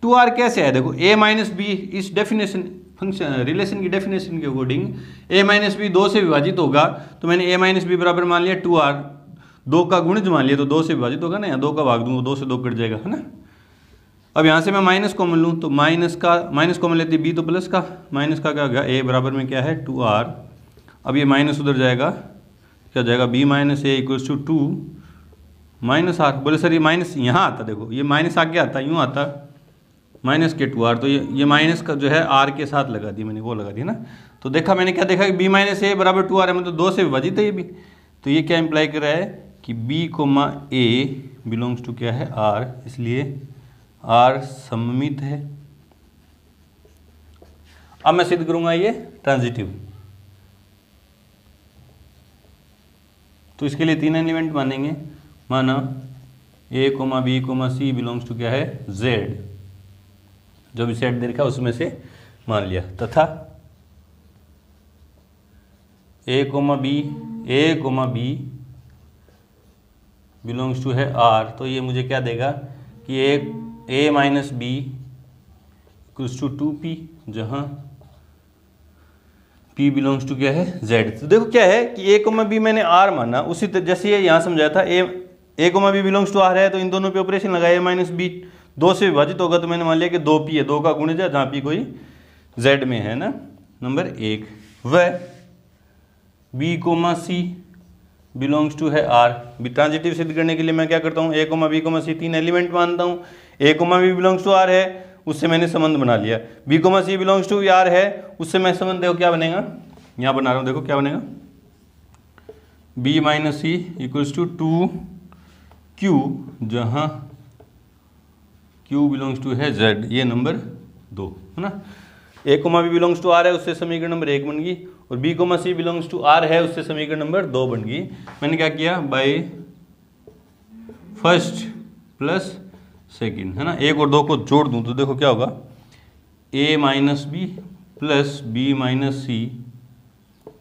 2R कैसे है, देखो a माइनस बी इस डेफिनेशन फंक्शन रिलेशन की डेफिनेशन के अकॉर्डिंग a माइनस बी 2 से विभाजित होगा, तो मैंने a माइनस बी बराबर मान लिया 2R, 2 का गुणज मान लिया तो 2 से विभाजित होगा ना, यहाँ 2 का भाग दूंगा 2 से 2 कट जाएगा, है ना। अब यहाँ से मैं माइनस कॉमन लूँ तो माइनस कॉमन लेते बी तो प्लस का, माइनस का क्या होगा a बराबर में क्या है 2R। अब ये माइनस उधर जाएगा, क्या जाएगा b minus A equals to 2 minus R। बोले सर ये माइनस यहाँ आता, देखो ये माइनस आगे आता यूँ आता माइनस के 2R, तो ये माइनस का जो है R के साथ लगा दी मैंने, वो लगा दी ना। तो देखा मैंने क्या देखा कि b माइनस ए बराबर 2R है, मतलब 2 से विभाजित है ये भी। तो ये क्या इंप्लाई कर रहा है कि b comma A belongs to क्या है आर, इसलिए आर सममित है। अब मैं सिद्ध करूंगा ये ट्रांजिटिव, तो इसके लिए 3 एलिमेंट मानेंगे। माना A comma B comma C belongs to क्या है जेड, जो भी सेट दे रखा है उसमें से मान लिया, तथा A comma B belongs to है आर, तो ये मुझे क्या देगा कि A minus B equals to 2p, जहाँ p बिलोंग्स टू क्या है z। तो देखो क्या है कि a कोमा बी मैंने r माना, उसी तरह जैसे ये यहाँ समझाया था a comma B belongs to r है, तो इन दोनों पे ऑपरेशन लगाया, a माइनस बी 2 से विभाजित होगा, तो मैंने मान लिया कि 2p है, 2 का गुणज है, जहाँ p कोई z में है ना, नंबर 1। वह b comma C belongs to है r, भी ट्रांजिटिव सिद्ध करने के लिए मैं क्या करता हूँ, a comma B comma C 3 element मानता हूँ। a comma B belongs to r है, उससे मैंने संबंध बना लिया। b comma C belongs to r है, उससे मैं संबंध, देखो क्या बनेगा, यहाँ बना रहा हूँ, देखो क्या बनेगा, b minus C equals to 2q, जहाँ q बिलोंग्स टू है z, ये नंबर 2 है ना। a comma B belongs to r है, उससे समीकरण नंबर 1 बन गई, और b comma C belongs to r है, उससे समीकरण नंबर 2 बन गई। मैंने क्या किया, बाय फर्स्ट प्लस सेकेंड, है ना, 1 और 2 को जोड़ दूं तो देखो क्या होगा, a minus B plus B minus C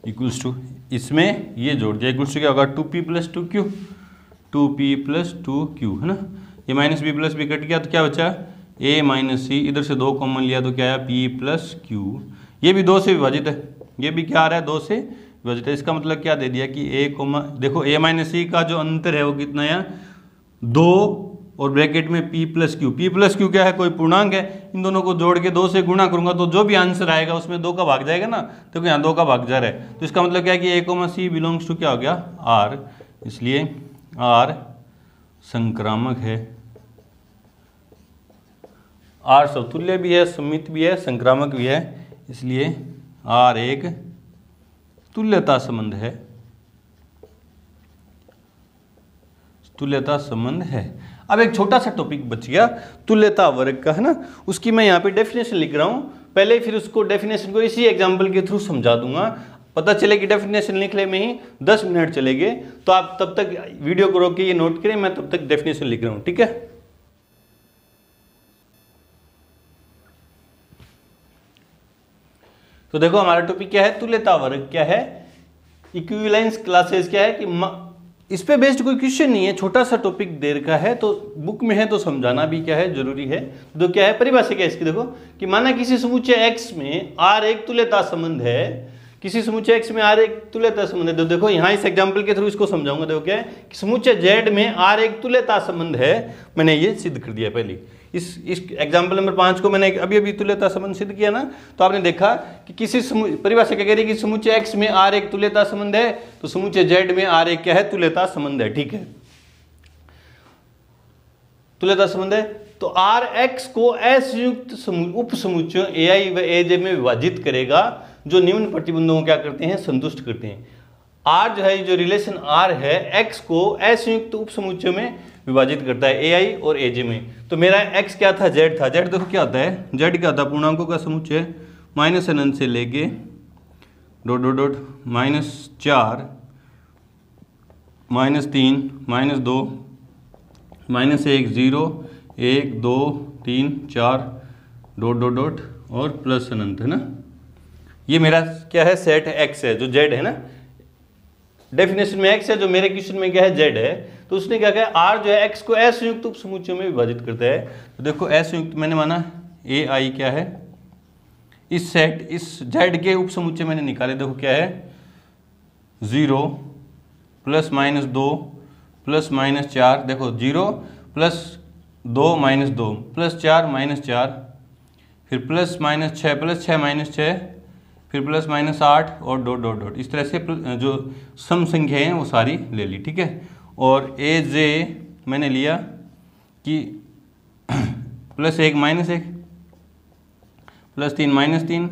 equals to, इसमें ये जोड़ दिया, इक्वल्स टू क्या होगा 2p plus 2q, 2p plus 2q, है ना। ये minus B plus B cut गया, तो क्या बचा, a माइनस सी, इधर से 2 कॉमन लिया तो क्या आया p प्लस q, ये भी 2 से विभाजित है, ये भी क्या आ रहा है 2 से विभाजित है। इसका मतलब क्या दे दिया कि a कोमा, देखो a माइनस सी का जो अंतर है वो कितना है 2, और ब्रैकेट में p प्लस क्यू क्या है, कोई पूर्णांक है, इन दोनों को जोड़ के 2 से गुणा करूंगा तो जो भी आंसर आएगा उसमें 2 का भाग जाएगा ना, तो यहाँ 2 का भाग जा रहा है, तो इसका मतलब क्या है कि a comma C belongs to क्या हो गया r, इसलिए r संक्रामक है, r समतुल्य भी है, सममित भी है, संक्रामक भी है, इसलिए r एक तुल्यता संबंध है, तुल्यता संबंध है। अब एक छोटा सा टॉपिक बच गया तुल्यता वर्ग का, है ना, उसकी मैं यहाँ पे डेफिनेशन लिख रहा हूँ पहले, फिर उसको डेफिनेशन को इसी एग्जांपल के थ्रू समझा दूंगा। पता चले कि डेफिनेशन लिखने में ही 10 मिनट चलेंगे, तो आप तब तक वीडियो को रोक के ये नोट करें, मैं तब तक डेफिनेशन लिख रहा हूँ, ठीक है। तो देखो हमारा टॉपिक क्या है, तुल्यता वर्ग क्या है, इक्विवेलेंस क्लासेस क्या है, कि इस पे बेस्ड कोई क्वेश्चन नहीं है, छोटा सा टॉपिक दे रखा है, तो बुक में है तो समझाना भी क्या है जरूरी है। तो क्या है परिभाषा क्या है इसकी, देखो कि माना किसी समुच्चय x में r एक तुल्यता संबंध है, किसी समुच्चय x में r एक तुल्यता संबंध है, तो देखो यहाँ इस एग्जांपल के थ्रू इसको समझाऊंगा। देखो क्या है कि समुच्चय z में r एक तुल्यता संबंध है, मैंने ये सिद्ध कर दिया पहले। इस एग्जाम्पल नंबर 5 को मैंने अभी तुल्यता संबंध सिद्ध किया ना, तो आपने देखा कि किसी परिभाषा क्या कह रही है कि समुच्चय x में r एक तुल्यता संबंध है, तो समुच्चय z में r एक क्या है तुल्यता संबंध है, ठीक है, तुल्यता संबंध है। तो r x को असंयुक्त उप समुच्चयों ai व aj में विभाजित करेगा, जो निम्न प्रतिबंधों को क्या करते हैं, संतुष्ट करते हैं। r जो है, जो रिलेशन r है, x को असंयुक्त उप समुच्चयों में विभाजित करता है, ai और aj में। तो मेरा x क्या था, z था, z देखो क्या होता है, z क्या होता है, पूर्णांकों का समुच्चय माइनस अनंत से लेके dot dot dot -4 -3 -2 -1 0 1 2 3 4 dot dot dot और प्लस अनंत, है ना। ये मेरा क्या है, सेट x है, जो z है ना, डेफिनेशन में x है, जो मेरे क्वेश्चन में क्या है z है। तो उसने क्या कहा, r जो है x को असंयुक्त उप समुच्चयों में विभाजित करता है। तो देखो असंयुक्त मैंने माना ai क्या है, इस सेट इस z के उप समुच्चय मैंने निकाले, देखो क्या है 0 प्लस -2 प्लस -4, देखो 0 प्लस 2 -2 प्लस 4 -4, फिर प्लस -6 प्लस 6 -6, फिर प्लस -8 और डॉट डॉट डॉट, इस तरह से जो सम संख्याएं हैं वो सारी ले ली, ठीक है। और ए जे मैंने लिया कि +1 -1 +3 -3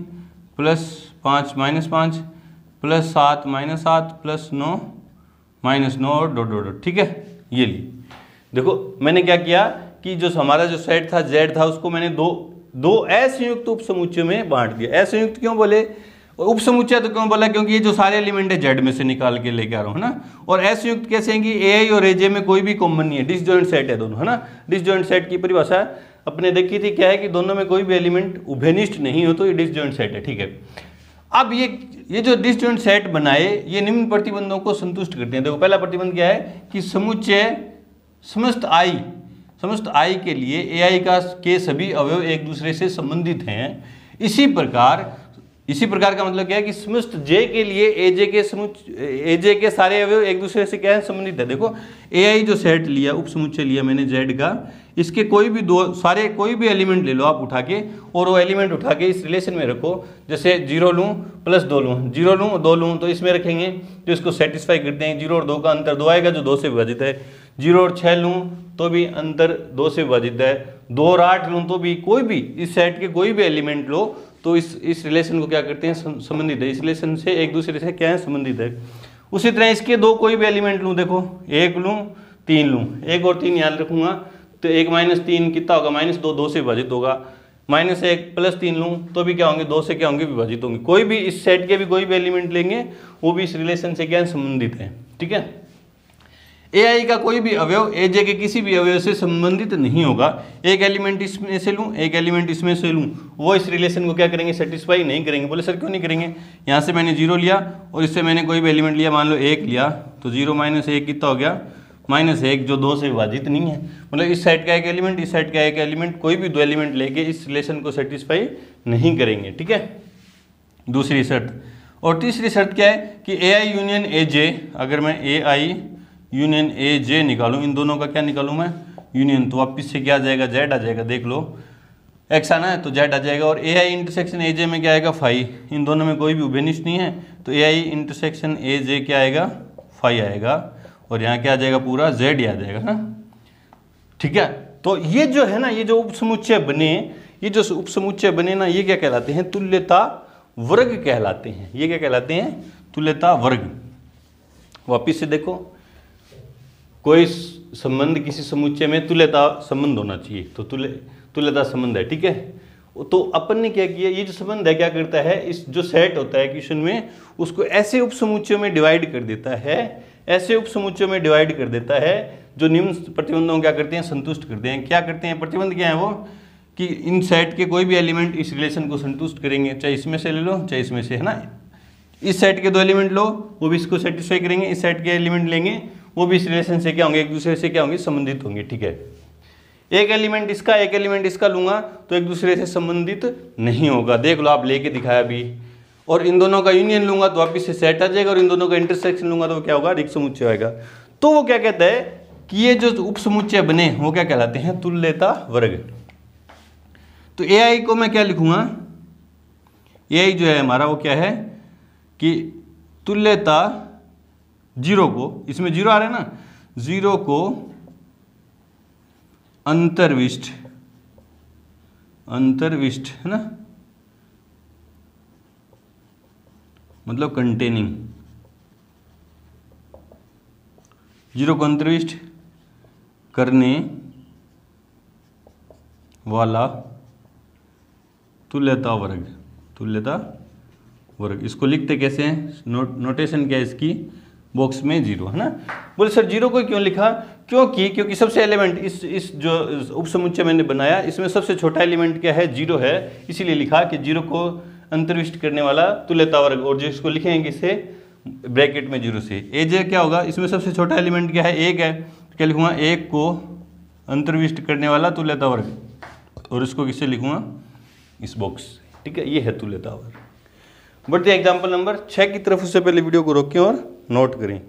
+5 -5 +7 -7 +9 -9 और डॉट डॉट डॉट, ठीक है, ये ली। देखो मैंने क्या किया कि जो हमारा जो सेट था Z था उसको मैंने दो असंयुक्त उपसमुच्चय में बांट दिया। असंयुक्त क्यों बोले, उपसमुच्चय तो क्यों बोला, क्योंकि ये जो सारे एलिमेंट है Z में से निकाल के लेके आ रहा हूँ, है ना। और असंयुक्त कैसे हैं कि AI और AJ में कोई भी कॉमन नहीं है, डिसजॉइंट सेट है दोनों, है ना। डिसजॉइंट सेट की परिभाषा अपने देखी थी क्या है कि दोनों में कोई भी एलिमेंट उभयनिष्ठ नहीं हो तो ये डिसजॉइंट सेट है, ठीक है। अब ये जो डिसजॉइंट सेट बनाए ये निम्न प्रतिबंधों को संतुष्ट करते हैं। देखो पहला प्रतिबंध क्या है कि समुच्चय समस्त I के लिए AI के सभी अवयव एक दूसरे से संबंधित हैं। इसी प्रकार का मतलब क्या है कि समस्त J के लिए AJ के सारे अवयव एक दूसरे से क्या है, संबंधित है। देखो AI जो सेट लिया, उपसमुच्चय लिया मैंने Z का, इसके कोई भी एलिमेंट ले लो आप उठा के, और वो एलिमेंट उठा के इस रिलेशन में रखो। जैसे 0 लूँ प्लस 2 लूँ, 0 लूँ 2 लूँ तो इसमें रखेंगे तो इसको सेटिस्फाई करते हैं। 0 और 2 का अंतर 2 आएगा जो 2 से विभाजित है। 0 और 6 लूँ तो भी अंतर 2 से विभाजित है। 2 और 8 लूँ तो भी, कोई भी इस सेट के कोई भी एलिमेंट लो तो इस रिलेशन को क्या करते हैं, संबंधित है। इस रिलेशन से एक दूसरे से क्या है, संबंधित है। उसी तरह इसके दो कोई भी एलिमेंट लूँ, देखो 1 लूँ 3 लूँ, 1 और 3 याद रखूंगा तो 1 माइनस 3 कितना होगा, -2, 2 से विभाजित होगा। -1 प्लस 3 लूँ तो भी क्या होंगे, 2 से क्या होंगे, विभाजित होंगे। कोई भी इस सेट के भी कोई भी एलिमेंट लेंगे वो भी इस रिलेशन से क्या संबंधित है, ठीक है। AI का कोई भी अवयव AJ के किसी भी अवयव से संबंधित नहीं होगा। एक एलिमेंट इसमें से लूँ, एक एलिमेंट इसमें से लूँ, वो इस रिलेशन को क्या करेंगे, सेटिस्फाई नहीं करेंगे। बोले सर क्यों नहीं करेंगे, यहाँ से मैंने 0 लिया और इससे मैंने कोई भी एलिमेंट लिया, मान लो 1 लिया तो 0 - 1 कितना हो गया, -1 जो 2 से विभाजित नहीं है। मतलब इस साइड का एक एलिमेंट, इस साइड का एक एलिमेंट, कोई भी 2 एलिमेंट लेके इस रिलेशन को सेटिस्फाई नहीं करेंगे, ठीक है, दूसरी शर्त। और तीसरी शर्त क्या है कि AI यूनियन AJ, अगर मैं AI यूनियन AJ निकालूं, इन दोनों का क्या निकालूं मैं, यूनियन, तो वापिस से क्या आ जाएगा, Z आ जाएगा। देख लो X आना है तो Z आ जाएगा। और AI इंटरसेक्शन AJ में क्या आएगा, फाई। इन दोनों में कोई भी उभयनिष्ठ नहीं है तो AI इंटरसेक्शन AJ क्या आएगा, फाई आएगा। और यहाँ क्या आ जाएगा, पूरा Z आ जाएगा ना, ठीक है। तो ये जो है ना, ये जो उपसमुच्चय बने ना, ये क्या कहलाते हैं, तुल्यता वर्ग कहलाते हैं। ये क्या कहलाते हैं, तुल्यता वर्ग। वापिस से देखो, कोई संबंध किसी समुच्चय में तुल्यता संबंध होना चाहिए, तो तुल्यता संबंध है, ठीक है। तो अपन ने क्या किया, ये जो संबंध है क्या करता है, इस जो सेट होता है क्वेश्चन में, उसको ऐसे उपसमुच्चयों में डिवाइड कर देता है, जो निम्न प्रतिबंधों क्या करते हैं, संतुष्ट करते हैं। क्या करते हैं, प्रतिबंध क्या है वो, कि इन सेट के कोई भी एलिमेंट इस रिलेशन को संतुष्ट करेंगे, चाहे इसमें से ले लो चाहे इसमें से, है ना। इस सेट के 2 एलिमेंट लो वो भी इसको सेटिस्फाई करेंगे, इस सेट के एलिमेंट लेंगे वो भी इस रिलेशन से क्या होंगे, एक दूसरे से क्या होंगे, संबंधित होंगे, ठीक है। एक एलिमेंट इसका लूंगा तो एक दूसरे से संबंधित नहीं होगा। देख लो आप, लेके दिखाया अभी। और इन दोनों का यूनियन लूंगा तो वापिस से सेट आ जाएगा, और इन दोनों का इंटरसेक्शन लूंगा तो क्या होगा, रिक्त समुच्चय आएगा। तो वो क्या कहता है कि ये जो उपसमुच्चय बने वो क्या कहलाते हैं, तुल्यता वर्ग। तो AI को मैं क्या लिखूंगा, AI जो है हमारा वो क्या है कि तुल्यता 0 को, इसमें 0 आ रहा है ना, 0 को अंतर्विष्ट है ना, मतलब कंटेनिंग, 0 को अंतर्विष्ट करने वाला तुल्यता वर्ग। इसको लिखते कैसे हैं, नोटेशन क्या है इसकी, बॉक्स में 0, है ना। बोले सर 0 को क्यों लिखा, क्योंकि सबसे एलिमेंट इस जो उपसमुच्चय मैंने बनाया इसमें सबसे छोटा एलिमेंट क्या है, 0 है, इसीलिए लिखा कि 0 को अंतर्विष्ट करने वाला तुल्यता वर्ग। और जो इसको लिखेंगे इसे ब्रैकेट में 0 से। AJ क्या होगा, इसमें सबसे छोटा एलिमेंट क्या है, 1 है, तो क्या लिखूंगा, 1 को अंतर्विष्ट करने वाला तुल्यता वर्ग, और इसको किससे लिखूंगा, इस बॉक्स, ठीक है। ये है तुल्यता वर्ग। बढ़ते एग्जाम्पल नंबर 6 की तरफ। उससे पहले वीडियो को रोकें और नोट करें।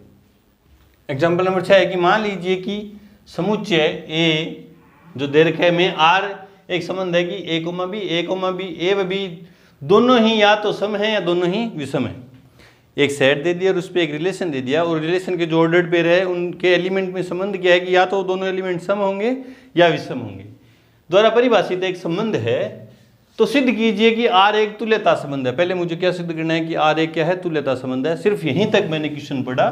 एग्जाम्पल नंबर 6 है कि मान लीजिए कि समुच्चय A जो दे रखा है में R एक संबंध है कि A, B, A व B दोनों ही या तो सम है या दोनों ही विषम है। एक सेट दे दिया और उस पर एक रिलेशन दे दिया, और रिलेशन के जो ऑर्डर पेयर है उनके एलिमेंट में संबंध क्या है कि या तो दोनों एलिमेंट सम होंगे या विषम होंगे। द्वारा परिभाषित एक संबंध है, तो सिद्ध कीजिए कि R एक तुल्यता संबंध है। पहले मुझे क्या सिद्ध करना है कि R एक क्या है, तुल्यता संबंध है। सिर्फ यहीं तक मैंने क्वेश्चन पढ़ा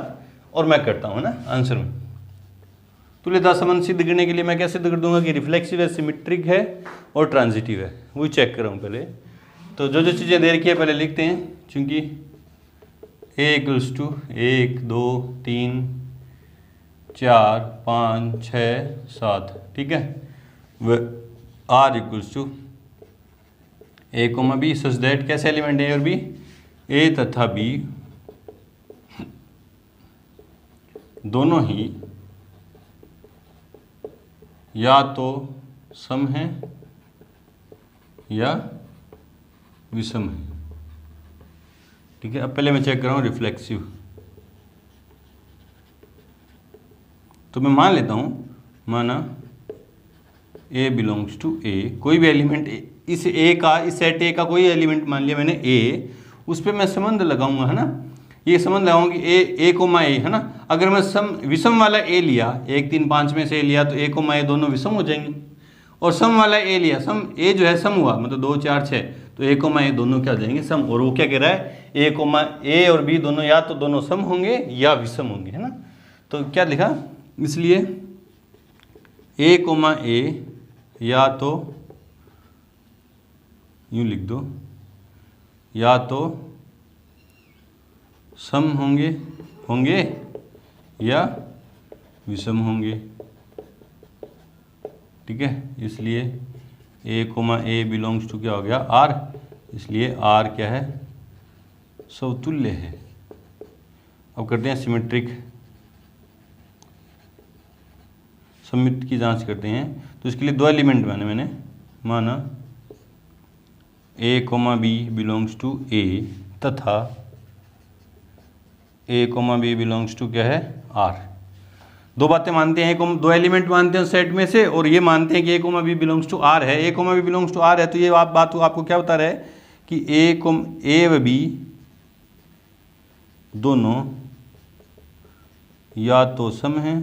और मैं करता हूँ ना आंसर में। तुल्यता संबंध सिद्ध करने के लिए मैं क्या सिद्ध कर दूंगा कि रिफ्लेक्सिव है, सिमेट्रिक है और ट्रांजिटिव है, वही चेक कर रहा हूँ पहले। तो जो जो चीज़ें दे रखी है पहले लिखते हैं, चूंकि A इक्वल्स टू 1 2 3 4 5 6 7, ठीक है, व R equals to A comma B such that कैसे एलिमेंट A और B, A तथा B दोनों ही या तो सम है या विषम है, ठीक है। अब पहले मैं चेक कर रहा हूँ रिफ्लेक्सिव, तो मैं मान लेता हूँ, माना A बिलोंग्स टू A, कोई भी एलिमेंट इस A का, इस सेट A का कोई एलिमेंट मान लिया मैंने A, उस पर मैं संबंध लगाऊंगा, है ना, ये संबंध लगाऊंगा कि A कोमा A, है ना। अगर मैं विषम वाला A लिया, 1 3 5 में से A लिया, तो A कोमा A दोनों विषम हो जाएंगे, और सम वाला A लिया, सम A जो है सम हुआ, मतलब 2 4 6, तो A कोमा A दोनों क्या हो जाएंगे, सम। और वो क्या कह रहा है, A कोमा A और B दोनों या तो दोनों सम होंगे या विषम होंगे, है ना। तो क्या लिखा, इसलिए A कोमा A या तो यूँ लिख दो, या तो सम होंगे या विषम होंगे, ठीक है। इसलिए A comma A belongs to क्या हो गया, R, इसलिए R क्या है, समतुल्य है। अब करते हैं सिमेट्रिक, सममित की जांच करते हैं। तो इसके लिए दो एलिमेंट मैंने माना A comma B belongs to A तथा A comma B belongs to क्या है, R। दो बातें मानते हैं, दो एलिमेंट मानते हैं सेट में से, और ये मानते हैं कि A comma B belongs to R है। A comma B belongs to R है, तो ये बात आपको क्या बता रहा है कि A व B दोनों या तो सम हैं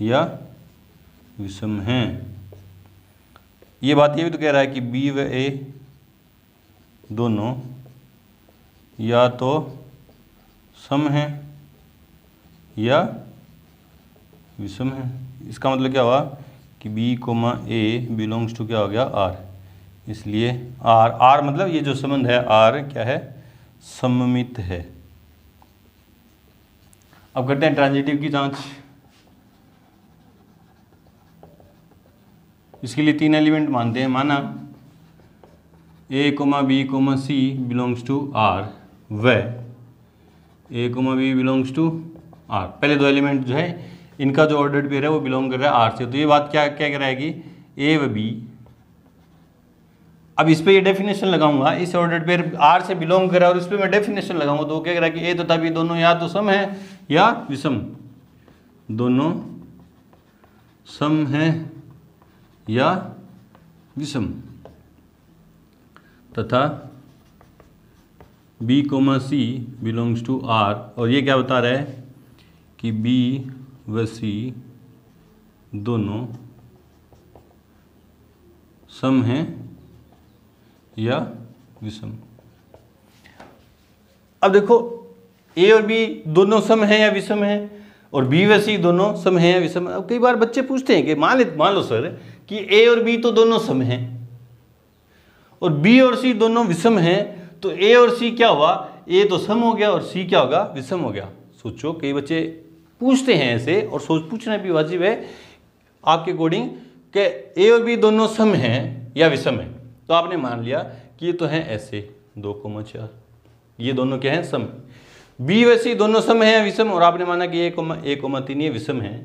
या विषम हैं। ये बात ये भी तो कह रहा है कि B व A दोनों या तो सम हैं या विषम है। इसका मतलब क्या हुआ कि B comma A belongs to क्या हो गया, R। इसलिए R मतलब ये जो संबंध है R क्या है, सममित है। अब करते हैं ट्रांजिटिव की जांच। इसके लिए 3 एलिमेंट मानते हैं, माना A comma B comma C belongs to R व A comma B belongs to R। पहले दो एलिमेंट जो है इनका जो ऑर्डर्ड पेयर है वो बिलोंग कर रहा है R से। तो ये बात क्या कह रहा है कि A व B, अब इस पे ये डेफिनेशन लगाऊंगा, इस ऑर्डर्ड पेयर R से बिलोंग कर रहा है और इस पे मैं डेफिनेशन लगाऊंगा, तो वो क्या कह रहा है कि A तथा B दोनों या तो सम है या विषम, दोनों सम है या विषम, तथा B comma C belongs to R। और ये क्या बता रहा है कि B व C दोनों सम हैं या विषम। अब देखो A और B दोनों सम हैं या विषम हैं, और B व C दोनों सम हैं या विषम। अब कई बार बच्चे पूछते हैं कि मान लो सर कि A और B तो दोनों सम हैं और B और C दोनों विषम हैं, तो A और C क्या हुआ, A तो सम हो गया और C क्या होगा, विषम हो गया। सोचो, कई बच्चे पूछते हैं ऐसे, और पूछना भी वाजिब है आपके अकॉर्डिंग कि A और B दोनों सम हैं या विषम है। तो आपने मान लिया कि ये तो हैं ऐसे 2,4, ये दोनों क्या हैं, सम। B व C दोनों सम हैं या विषम, और आपने माना कि A,3 ये विषम है।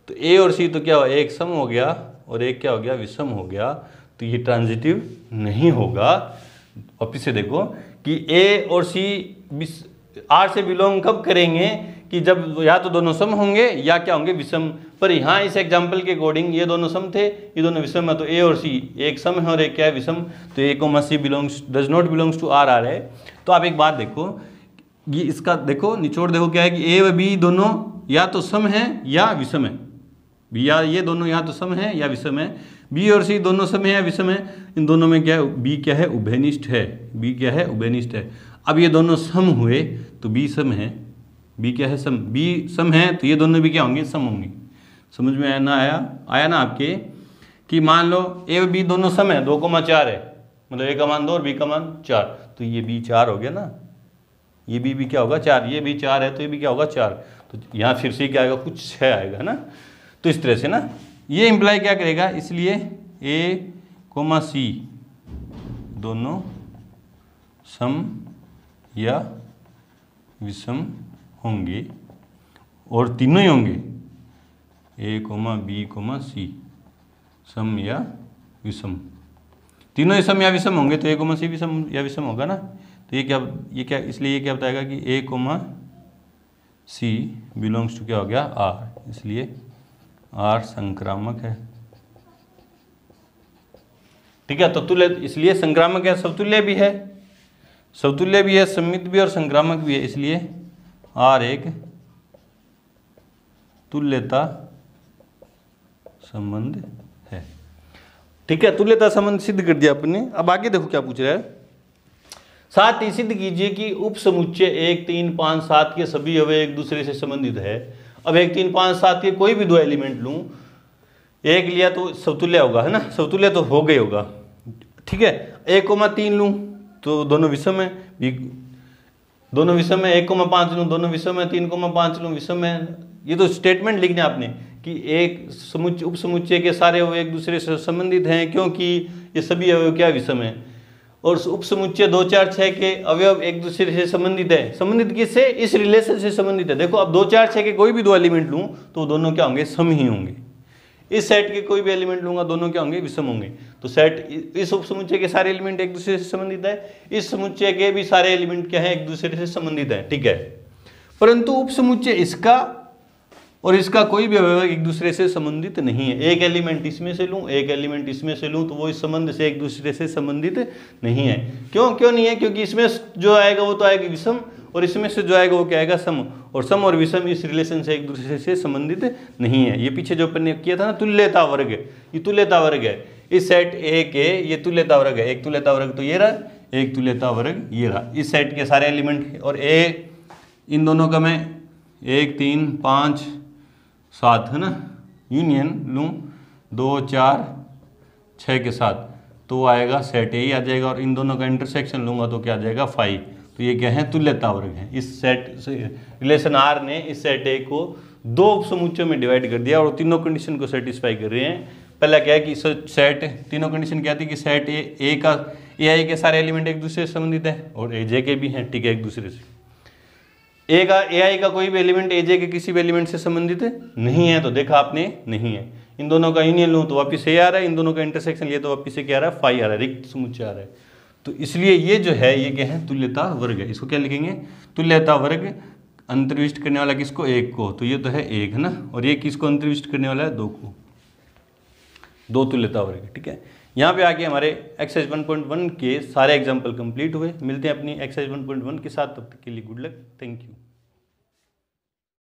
तो A और C तो क्या हुआ, एक सम हो गया और एक क्या हो गया, विषम हो गया। तो ये ट्रांजिटिव नहीं होगा। वापिस से देखो कि A और C R से बिलोंग कब करेंगे कि जब या तो दोनों सम होंगे या क्या होंगे, विषम। पर यहाँ इस एग्जाम्पल के अकॉर्डिंग ये दोनों सम थे, ये दोनों विषम है, तो A और C एक सम है और एक क्या है, विषम। तो A comma C does not belongs to R आ रहा है। तो आप एक बात देखो, ये इसका देखो निचोड़ देखो क्या है कि A व B दोनों या तो सम है या विषम है, ये दोनों या तो सम है या विषम है। B और C दोनों सम है या विषम है, इन दोनों में क्या है, B क्या है, उभयनिष्ठ है। B क्या है, उभयनिष्ठ है। अब ये दोनों सम हुए तो B सम है, बी क्या है सम, बी सम है तो ये दोनों भी क्या होंगे सम होंगे। समझ में आया ना आपके कि मान लो ए और बी दोनों सम है 2,4 है, मतलब ए का मान 2 और बी का मान 4, तो ये बी 4 हो गया ना, ये बी क्या होगा 4, ये भी 4 है तो ये भी क्या होगा 4, तो यहाँ फिर से क्या आएगा कुछ 6 आएगा ना। तो इस तरह से ना ये इम्प्लाई क्या करेगा, इसलिए ए कोमा सी दोनों सम या विषम होंगे और तीनों ही होंगे, ए कोमा बी कोमा सी सम या विषम, तीनों ही सम या विषम होंगे तो ए कोमा सी भी सम या विषम होगा ना। तो ये क्या इसलिए ये क्या बताएगा कि A comma C belongs to क्या हो गया आर, इसलिए आर संक्रामक है। ठीक है, तो तुल्य इसलिए संक्रामक है, समतुल्य भी है, समतुल्य भी है, सममित भी और संक्रामक भी है, इसलिए आर एक तुल्यता संबंध है। ठीक है, तुल्यता संबंध सिद्ध कर दिया आपने। अब आगे देखो क्या पूछ रहा है, साथ ही सिद्ध कीजिए कि उप समुच्चय 1, 3, 5, 7 के सभी अवयव एक दूसरे से संबंधित है। अब 1, 3, 5, 7 के कोई भी दो एलिमेंट लूं, एक लिया तो समतुल्य होगा, है ना, समतुल्य तो हो गई होगा। ठीक है, 1,3 लूं तो दोनों विषम है, दोनों विषम है, 1,5 लूं दोनों विषम है, 3,5 लूं विषम है। ये तो स्टेटमेंट लिखने आपने कि एक समुच्चय उप समुच्चय के सारे अवयव एक दूसरे से संबंधित हैं क्योंकि ये सभी अवयव क्या विषम है, और उप समुच्चय 2, 4, 6 के अवयव एक दूसरे से संबंधित है। संबंधित किससे, इस रिलेशन से संबंधित है। देखो अब 2, 4, 6 के कोई भी दो एलिमेंट लूं तो दोनों क्या होंगे, सम ही होंगे। इस सेट के कोई भी एलिमेंट लूंगा दोनों क्या होंगे, विषम होंगे। तो सेट इस उप समुच्चय के सारे एलिमेंट एक दूसरे से संबंधित है, इस समुच्चय के भी सारे एलिमेंट क्या है, एक दूसरे से संबंधित है। ठीक है, परंतु उप समुच्चय इसका और इसका कोई भी अवयव एक दूसरे से संबंधित नहीं है। एक एलिमेंट इसमें से लूं, एक एलिमेंट इसमें से लूं तो वो इस संबंध से एक दूसरे से संबंधित नहीं है। क्यों नहीं है, क्योंकि इसमें जो आएगा वो तो आएगा विषम और इसमें से जो आएगा वो क्या आएगा सम, और सम और विषम इस रिलेशन से एक दूसरे से संबंधित नहीं है। ये पीछे जो अपन ने किया था ना तुल्यता वर्ग, ये तुल्यता वर्ग है। इस सेट ए के ये तुल्यता वर्ग है, एक तुल्यता वर्ग तो ये रहा, एक तुल्यता वर्ग ये रहा। इस सेट के सारे एलिमेंट और ए इन दोनों का मैं 1, 3, 5, 7 है ना यूनियन लूँ 2, 4, 6 के साथ तो वो आएगा सेट ए ही आ जाएगा, और इन दोनों का इंटरसेक्शन लूँगा तो क्या आ जाएगा 5। तो ये क्या है, तुल्यता वर्ग है। इस सेट रिलेशन आर ने इस सेट ए को दो उपसमुच्चयों में डिवाइड कर दिया और तीनों कंडीशन को सेटिस्फाई कर रहे हैं। पहला क्या है कि सेट तीनों कंडीशन क्या थी कि सेट ए का ए आई के सारे एलिमेंट एक दूसरे से संबंधित है और ए जे के भी हैं, ठीक है, एक दूसरे से। ए का ए आई का कोई भी एलिमेंट ए जे के किसी भी एलिमेंट से संबंधित नहीं है, तो देखा आपने नहीं है। इन दोनों का यूनियन लूँ तो वापिस ए आ रहा है, इन दोनों का इंटरसेक्शन लिए तो वापिस से क्या आ रहा है, फाई आ रहा है, रिक्त समुच्चय आ रहा है। तो इसलिए ये जो है ये क्या है, तुल्यता वर्ग है। इसको क्या लिखेंगे, तुल्यता वर्ग। अंतर्विष्ट करने वाला किसको, एक को, तो ये तो है एक है ना, और ये किसको अंतर्विष्ट करने वाला है, दो को, दो तुल्यता वर्ग। ठीक है, यहाँ पे आके हमारे एक्सरसाइज 1.1 के सारे एग्जाम्पल कंप्लीट हुए। मिलते हैं अपनी एक्सरसाइज 1.1 के साथ, तब तक के लिए गुड लक, थैंक यू।